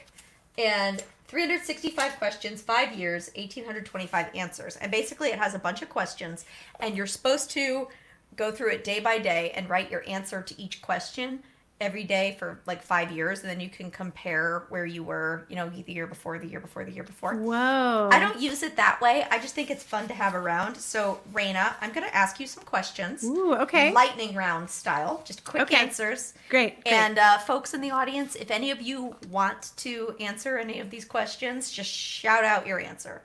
Speaker 2: and 365 questions, 5 years, 1,825 answers. And basically it has a bunch of questions, and you're supposed to go through it day by day and write your answer to each question every day for like 5 years, and then you can compare where you were, the year before, the year before, the year before.
Speaker 1: Whoa.
Speaker 2: I don't use it that way. I just think it's fun to have around. So, Raina, I'm going to ask you some questions.
Speaker 1: Ooh, okay.
Speaker 2: Lightning round style, just quick answers.
Speaker 1: Great.
Speaker 2: And folks in the audience, if any of you want to answer any of these questions, just shout out your answer.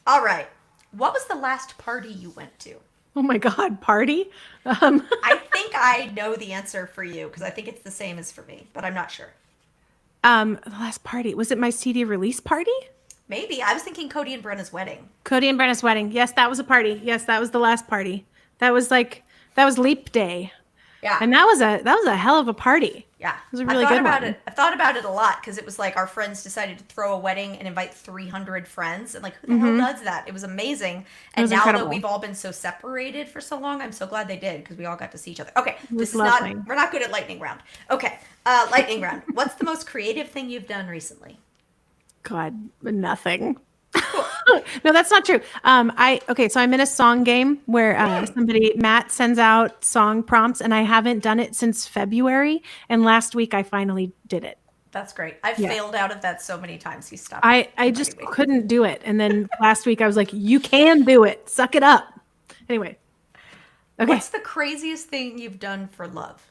Speaker 2: All right. What was the last party you went to?
Speaker 1: Oh my God, party?
Speaker 2: I think I know the answer for you because I think it's the same as for me, but I'm not sure.
Speaker 1: The last party. Was it my CD release party?
Speaker 2: Maybe. I was thinking Cody and Brenna's wedding.
Speaker 1: Cody and Brenna's wedding. Yes, that was a party. Yes, that was the last party. That was Leap Day.
Speaker 2: Yeah.
Speaker 1: And that was a hell of a party.
Speaker 2: Yeah.
Speaker 1: It was a really good one.
Speaker 2: I've thought about it a lot because it was like our friends decided to throw a wedding and invite 300 friends. And like, who the hell does that? It was amazing. And now
Speaker 1: incredible.
Speaker 2: that we've all been so separated for so long, I'm so glad they did because we all got to see each other. Okay. We're not good at lightning round. Okay. Lightning round. What's the most creative thing you've done recently?
Speaker 1: God, nothing. No, that's not true. So I'm in a song game where Matt sends out song prompts, and I haven't done it since February. And last week I finally did it.
Speaker 2: That's great. I've failed out of that so many times. He stopped.
Speaker 1: I just couldn't do it. And then last week I was like, you can do it. Suck it up. Anyway. Okay.
Speaker 2: What's the craziest thing you've done for love?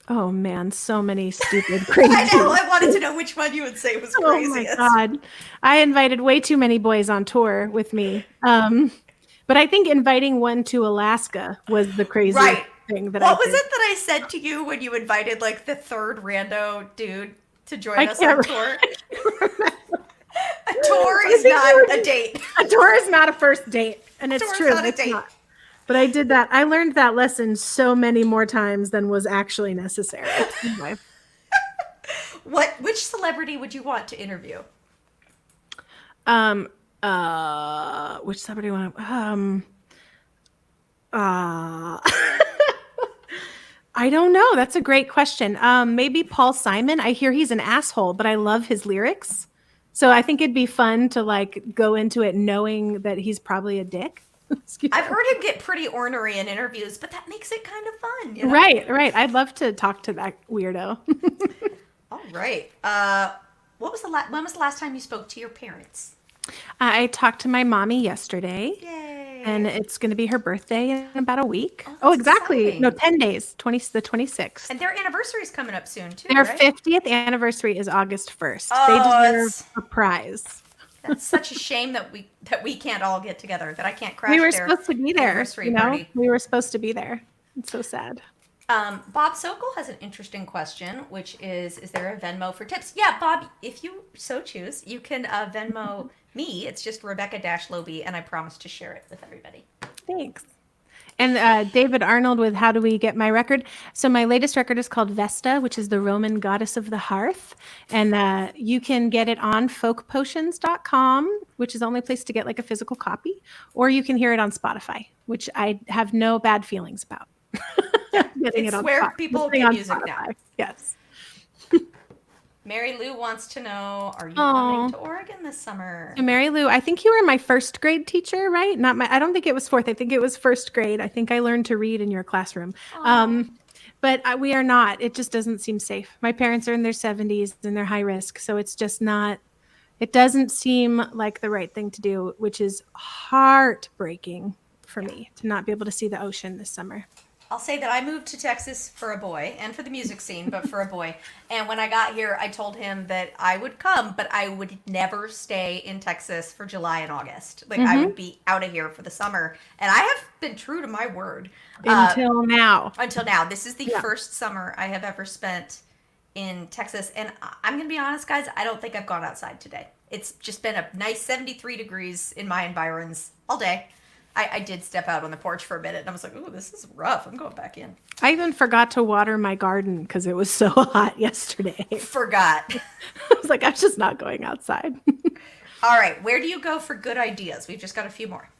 Speaker 1: Oh man, so many stupid, crazy.
Speaker 2: I know. I wanted to know which one you would say was craziest.
Speaker 1: Oh my God. I invited way too many boys on tour with me. But I think inviting one to Alaska was the craziest thing that
Speaker 2: What was it that I said to you when you invited like the third rando dude to join us on tour? A tour is not a date.
Speaker 1: A tour is not a first date. And it's true.
Speaker 2: Not a date.
Speaker 1: Not. But I did that. I learned that lesson so many more times than was actually necessary. Anyway.
Speaker 2: Which celebrity would you want to interview?
Speaker 1: Which celebrity want to I don't know. That's a great question. Maybe Paul Simon. I hear he's an asshole, but I love his lyrics. So I think it'd be fun to like go into it knowing that he's probably a dick.
Speaker 2: I've heard him get pretty ornery in interviews, but that makes it kind of fun.
Speaker 1: Right. I'd love to talk to that weirdo.
Speaker 2: All right. When was the last time you spoke to your parents?
Speaker 1: I talked to my mommy yesterday.
Speaker 2: Yay.
Speaker 1: And it's going to be her birthday in about a week.
Speaker 2: Oh,
Speaker 1: exactly.
Speaker 2: exciting.
Speaker 1: No, 10 days, the 26th.
Speaker 2: And their anniversary is coming up soon, too,
Speaker 1: Their
Speaker 2: right?
Speaker 1: 50th anniversary is August 1st.
Speaker 2: Oh,
Speaker 1: they deserve a prize.
Speaker 2: That's such a shame that we can't all get together, that I can't crash
Speaker 1: We were
Speaker 2: their
Speaker 1: supposed to be there.
Speaker 2: anniversary party.
Speaker 1: We were supposed to be there. It's so sad.
Speaker 2: Bob Sokol has an interesting question, which is there a Venmo for tips? Yeah, Bob, if you so choose, you can Venmo me. It's just Rebecca-Loebe, and I promise to share it with everybody.
Speaker 1: Thanks. And David Arnold with How Do We Get My Record? So my latest record is called Vesta, which is the Roman goddess of the hearth. And you can get it on folkpotions.com, which is the only place to get like a physical copy. Or you can hear it on Spotify, which I have no bad feelings about.
Speaker 2: It's where people get music now.
Speaker 1: Yes.
Speaker 2: Mary Lou wants to know, are you coming to Oregon this summer?
Speaker 1: So Mary Lou, I think you were my first grade teacher, right? I don't think it was fourth. I think it was first grade. I think I learned to read in your classroom. But we are not. It just doesn't seem safe. My parents are in their 70s and they're high risk. So it's just not, it doesn't seem like the right thing to do, which is heartbreaking for me to not be able to see the ocean this summer.
Speaker 2: I'll say that I moved to Texas for a boy and for the music scene, but for a boy. And when I got here, I told him that I would come, but I would never stay in Texas for July and August. Like I would be out of here for the summer. And I have been true to my word.
Speaker 1: Until now.
Speaker 2: This is the first summer I have ever spent in Texas. And I'm going to be honest, guys, I don't think I've gone outside today. It's just been a nice 73 degrees in my environs all day. I did step out on the porch for a minute and I was like, ooh, this is rough. I'm going back in.
Speaker 1: I even forgot to water my garden because it was so hot yesterday.
Speaker 2: Forgot.
Speaker 1: I was like, I'm just not going outside.
Speaker 2: All right. Where do you go for good ideas? We've just got a few more.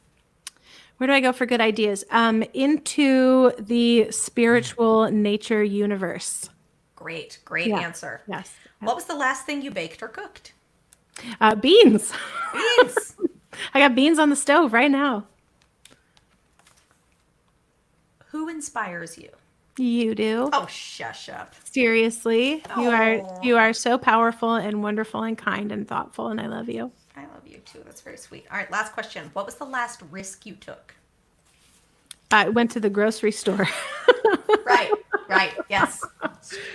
Speaker 1: Where do I go for good ideas? Into the spiritual nature universe.
Speaker 2: Great answer.
Speaker 1: Yes.
Speaker 2: What was the last thing you baked or cooked?
Speaker 1: Beans.
Speaker 2: Beans.
Speaker 1: I got beans on the stove right now.
Speaker 2: Who inspires you?
Speaker 1: You do.
Speaker 2: Oh, shush up.
Speaker 1: Seriously.
Speaker 2: Oh,
Speaker 1: You are so powerful and wonderful and kind and thoughtful, and I love you.
Speaker 2: I love you too. That's very sweet. All right, last question. What was the last risk you took?
Speaker 1: I went to the grocery store.
Speaker 2: Right. Yes.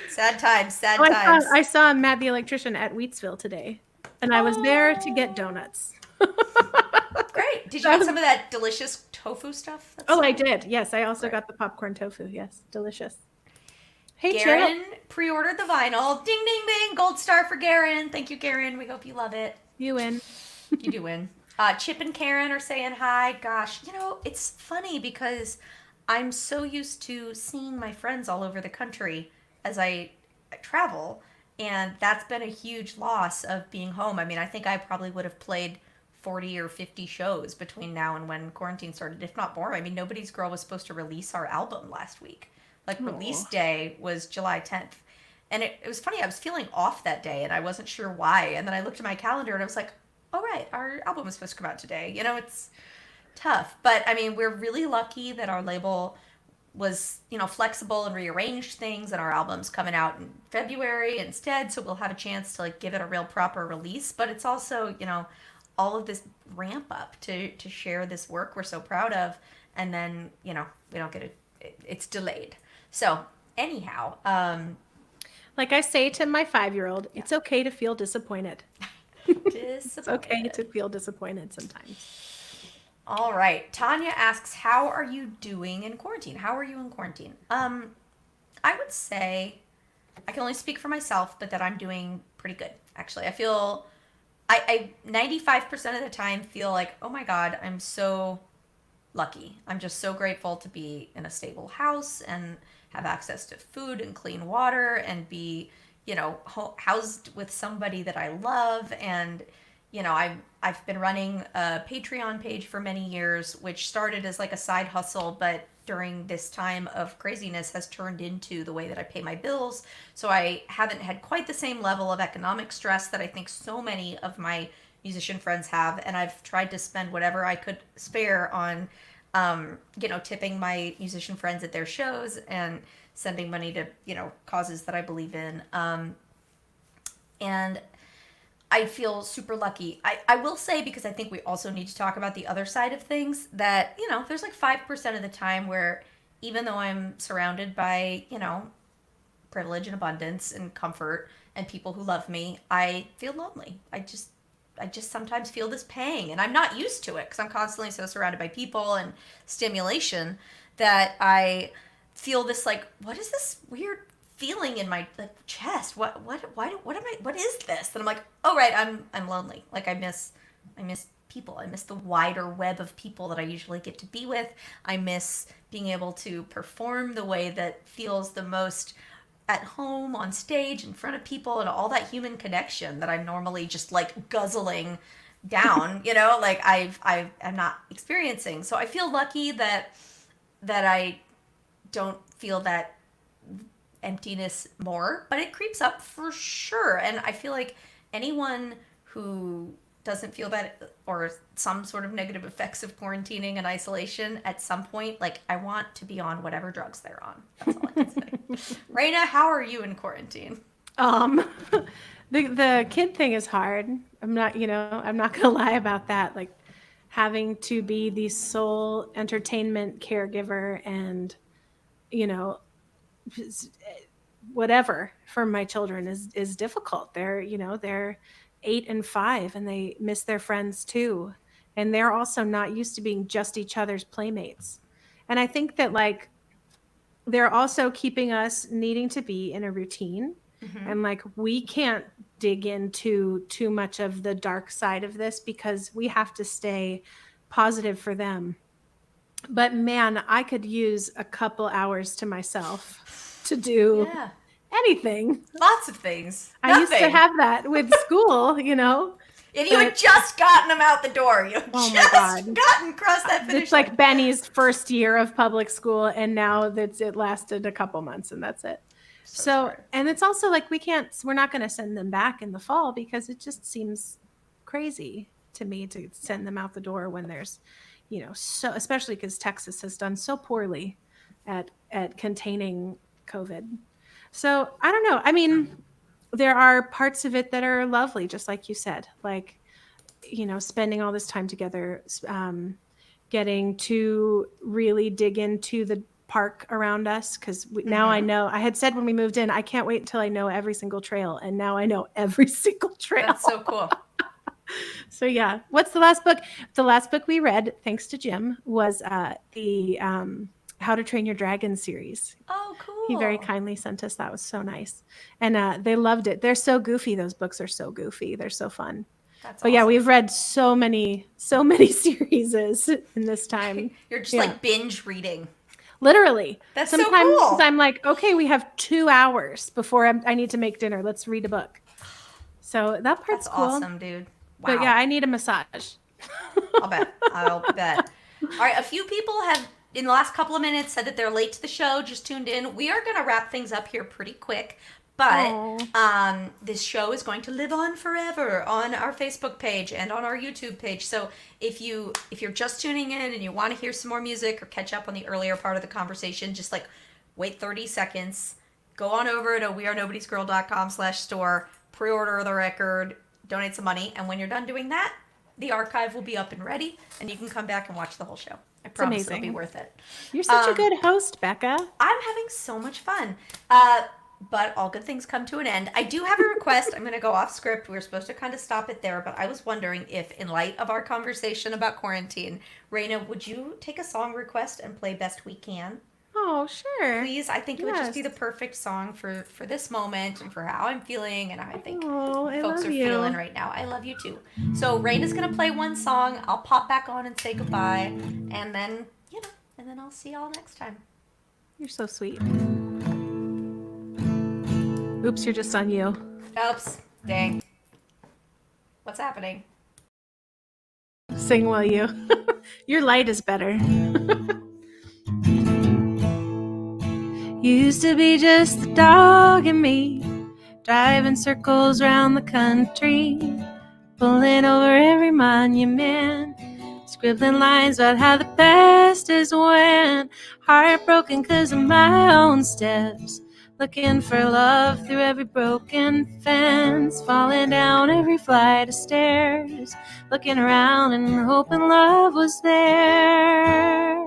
Speaker 2: Sad times. Sad
Speaker 1: Oh,
Speaker 2: times.
Speaker 1: I saw Matt the electrician at Wheatsville today, and I was there to get donuts.
Speaker 2: Great. Did you get some of that delicious tofu stuff?
Speaker 1: I did. Yes, I also got the popcorn tofu. Yes, delicious. Hey,
Speaker 2: Garen
Speaker 1: Chip.
Speaker 2: pre-ordered the vinyl. Ding, ding, ding. Gold star for Garen. Thank you, Garen. We hope you love it.
Speaker 1: You win.
Speaker 2: You do win. Chip and Karen are saying hi. Gosh, it's funny because I'm so used to seeing my friends all over the country as I travel, and that's been a huge loss of being home. I mean, I think I probably would have played 40 or 50 shows between now and when quarantine started, if not more. I mean, Nobody's Girl was supposed to release our album last week. Like, release day was July 10th. And it was funny, I was feeling off that day, and I wasn't sure why. And then I looked at my calendar, and I was like, oh, right, our album was supposed to come out today. It's tough. But, I mean, we're really lucky that our label was, flexible and rearranged things, and our album's coming out in February instead, so we'll have a chance to, give it a real proper release. But it's also, all of this ramp up to share this work we're so proud of, and then, we don't get it's delayed. So, anyhow,
Speaker 1: like I say to my 5-year-old, it's okay to feel disappointed. It's okay to feel disappointed sometimes.
Speaker 2: All right. Tanya asks, how are you doing in quarantine? How are you in quarantine? I would say, I can only speak for myself, but that I'm doing pretty good, actually. I feel, I 95% of the time feel like, oh my God, I'm so lucky. I'm just so grateful to be in a stable house and have access to food and clean water and be, housed with somebody that I love. And, I've been running a Patreon page for many years, which started as like a side hustle, but during this time of craziness has turned into the way that I pay my bills. So I haven't had quite the same level of economic stress that I think so many of my musician friends have. And I've tried to spend whatever I could spare on, tipping my musician friends at their shows and sending money to, causes that I believe in. And I feel super lucky. I will say, because I think we also need to talk about the other side of things, that, there's like 5% of the time where, even though I'm surrounded by, privilege and abundance and comfort and people who love me, I feel lonely. I just sometimes feel this pang, and I'm not used to it because I'm constantly so surrounded by people and stimulation that I feel this, like, what is this weird feeling in my chest? What is this? And I'm like, oh right, I'm lonely. Like, I miss people. I miss the wider web of people that I usually get to be with. I miss being able to perform the way that feels the most at home on stage in front of people, and all that human connection that I'm normally just like guzzling down, like I'm not experiencing. So I feel lucky that I don't feel that emptiness more, but it creeps up for sure. And I feel like anyone who doesn't feel that, or some sort of negative effects of quarantining and isolation at some point, like, I want to be on whatever drugs they're on. That's all I can say. Raina, how are you in quarantine?
Speaker 1: The kid thing is hard. I'm not gonna lie about that. Like, having to be the sole entertainment caregiver and, whatever for my children is difficult. They're 8 and 5, and they miss their friends too. And they're also not used to being just each other's playmates. And I think that, like, they're also keeping us needing to be in a routine.
Speaker 2: Mm-hmm.
Speaker 1: And, like, we can't dig into too much of the dark side of this because we have to stay positive for them. But man, I could use a couple hours to myself to do anything.
Speaker 2: Lots of things.
Speaker 1: I used to have that with school,
Speaker 2: And you had just gotten them out the door. You had
Speaker 1: my
Speaker 2: just
Speaker 1: God.
Speaker 2: gotten across that finish
Speaker 1: It's like Benny's first year of public school, and now it lasted a couple months, and that's it. So and it's also like we're not going to send them back in the fall because it just seems crazy to me to send them out the door when there's, so, especially because Texas has done so poorly at containing COVID. So I don't know. I mean, there are parts of it that are lovely, just like you said, like, spending all this time together, getting to really dig into the park around us. Cause now I know, I had said when we moved in, I can't wait until I know every single trail. And now I know every single trail.
Speaker 2: That's so cool.
Speaker 1: So yeah. What's the last book? The last book we read, thanks to Jim, was the How to Train Your Dragon series.
Speaker 2: Oh, cool.
Speaker 1: He very kindly sent us. That was so nice. And they loved it. They're so goofy. Those books are so goofy. They're so fun.
Speaker 2: That's
Speaker 1: but
Speaker 2: awesome.
Speaker 1: Yeah, we've read so many series in this time.
Speaker 2: You're just like binge reading.
Speaker 1: Literally.
Speaker 2: That's
Speaker 1: Sometimes
Speaker 2: so cool.
Speaker 1: I'm like, okay, we have 2 hours before I need to make dinner. Let's read a book. So that part's cool.
Speaker 2: Awesome, dude.
Speaker 1: Wow. But yeah, I need a massage.
Speaker 2: I'll bet. All right, a few people have in the last couple of minutes said that they're late to the show, just tuned in. We are going to wrap things up here pretty quick. But this show is going to live on forever on our Facebook page and on our YouTube page. So if you're just tuning in and you want to hear some more music or catch up on the earlier part of the conversation, just like wait 30 seconds, go on over to wearenobodiesgirl.com/store, pre-order the record, donate some money, and when you're done doing that, the archive will be up and ready, and you can come back and watch the whole show. I promise it'll be worth it.
Speaker 1: You're such a good host, Becca.
Speaker 2: I'm having so much fun. But all good things come to an end. I do have a request. I'm going to go off script. We were supposed to kind of stop it there, but I was wondering if, in light of our conversation about quarantine, Raina, would you take a song request and play Best We Can?
Speaker 1: Oh, sure.
Speaker 2: Please. I think it would just be the perfect song for this moment and for how I'm feeling and how I think folks are feeling right now. I love you too. So Raina's going to play one song. I'll pop back on and say goodbye. And then, I'll see y'all next time.
Speaker 1: You're so sweet. Oops, you're just on you.
Speaker 2: Oops. Dang. What's happening?
Speaker 1: Sing, will you? Your light is better. Used to be just the dog and me, driving circles round the country, pulling over every monument, scribbling lines about how the past is went, heartbroken 'cause of my own steps, looking for love through every broken fence, falling down every flight of stairs, looking around and hoping love was there.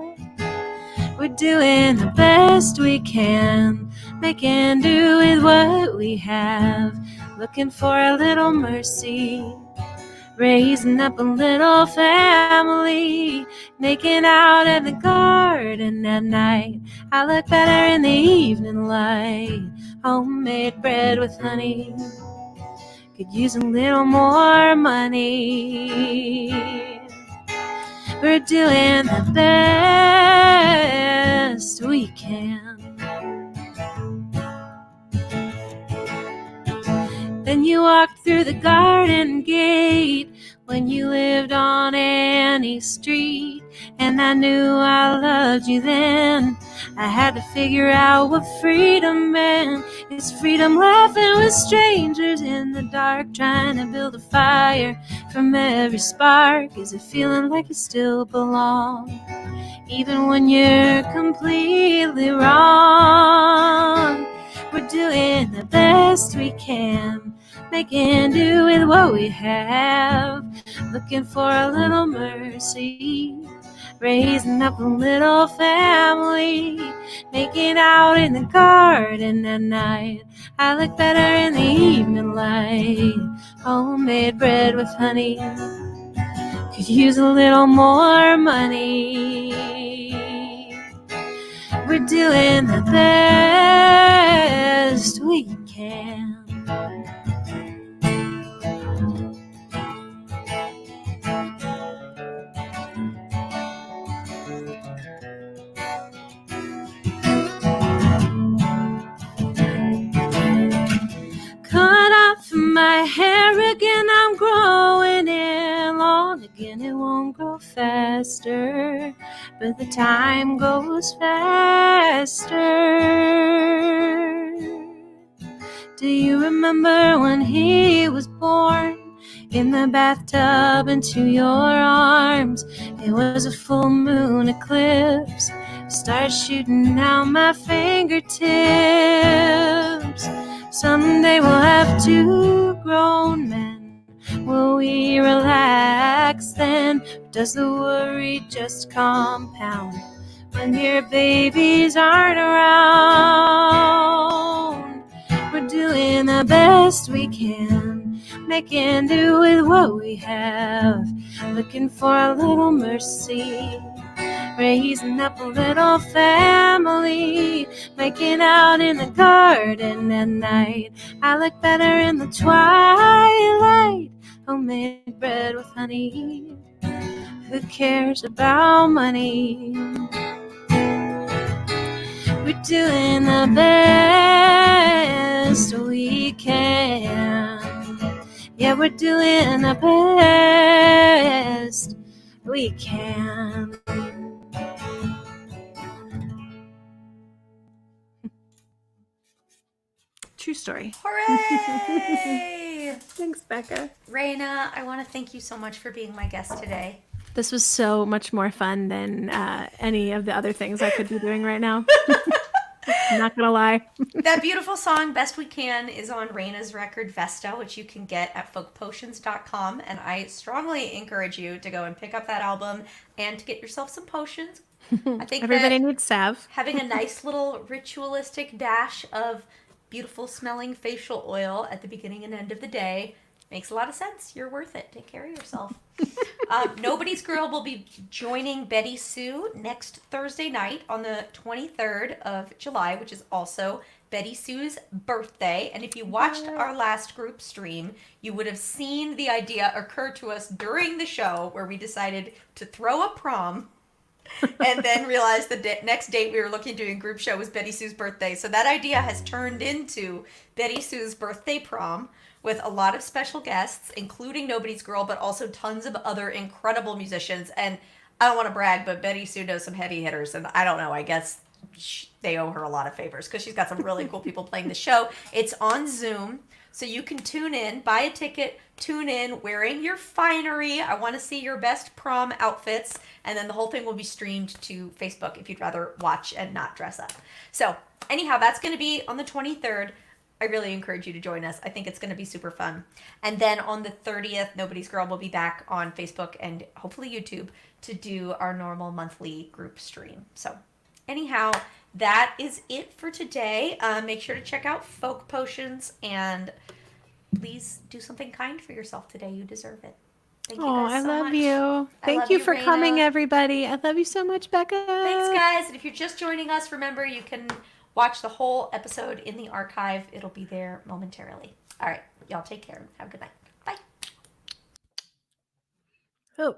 Speaker 1: We're doing the best we can, making do with what we have, looking for a little mercy, raising up a little family, making out in the garden at night. I look better in the evening light, homemade bread with honey, could use a little more money. We're doing the best we can. Then you walked through the garden gate when you lived on any street, and I knew I loved you then. I had to figure out what freedom meant. It's freedom laughing with strangers in the dark, trying to build a fire from every spark. Is it feeling like you still belong, even when you're completely wrong? We're doing the best we can, making do with what we have, looking for a little mercy, raising up a little family, making out in the garden at night. I look better in the evening light, homemade bread with honey, could use a little more money. We're doing the best we can. Cut off my hair again, I'm growing it long again. It won't grow faster, but the time goes faster. Do you remember when he was born? In the bathtub into your arms, it was a full moon eclipse. start shooting out my fingertips. Someday we'll have 2 grown men. Will we relax then? Does the worry just compound when your babies aren't around? We're doing the best we can, making do with what we have, looking for a little mercy, raising up a little family, making out in the garden at night. I look better in the twilight, homemade bread with honey. Who cares about money? We're doing the best we can. Yeah, we're doing the best we can. True story.
Speaker 2: Hooray!
Speaker 1: Thanks, Becca.
Speaker 2: Raina, I want to thank you so much for being my guest today.
Speaker 1: This was so much more fun than any of the other things I could be doing right now. I'm not gonna lie.
Speaker 2: That beautiful song, Best We Can, is on Raina's record Vesta, which you can get at folkpotions.com. And I strongly encourage you to go and pick up that album and to get yourself some potions. I think
Speaker 1: everybody needs salve.
Speaker 2: Having a nice little ritualistic dash of beautiful smelling facial oil at the beginning and end of the day makes a lot of sense. You're worth it. Take care of yourself. Nobody's Girl will be joining Betty Sue next Thursday night on the 23rd of July, which is also Betty Sue's birthday. And if you watched our last group stream, you would have seen the idea occur to us during the show where we decided to throw a prom and then realized the next date we were looking to do a group show was Betty Sue's birthday. So that idea has turned into Betty Sue's birthday prom with a lot of special guests, including Nobody's Girl, but also tons of other incredible musicians. And I don't want to brag, but Betty Sue knows some heavy hitters. And I don't know, I guess they owe her a lot of favors because she's got some really cool people playing the show. It's on Zoom. So you can tune in, buy a ticket, tune in, wearing your finery. I want to see your best prom outfits. And then the whole thing will be streamed to Facebook if you'd rather watch and not dress up. So anyhow, that's going to be on the 23rd. I really encourage you to join us. I think it's going to be super fun. And then on the 30th, Nobody's Girl will be back on Facebook and hopefully YouTube to do our normal monthly group stream. So anyhow, that is it for today. Make sure to check out Folk Potions and please do something kind for yourself today. You deserve it. Thank you guys so much.
Speaker 1: I love you. Thank you for coming, everybody. I love you so much, Becca.
Speaker 2: Thanks, guys. And if you're just joining us, remember you can watch the whole episode in the archive. It'll be there momentarily. All right. Y'all take care. Have a good night. Bye.
Speaker 1: Oh.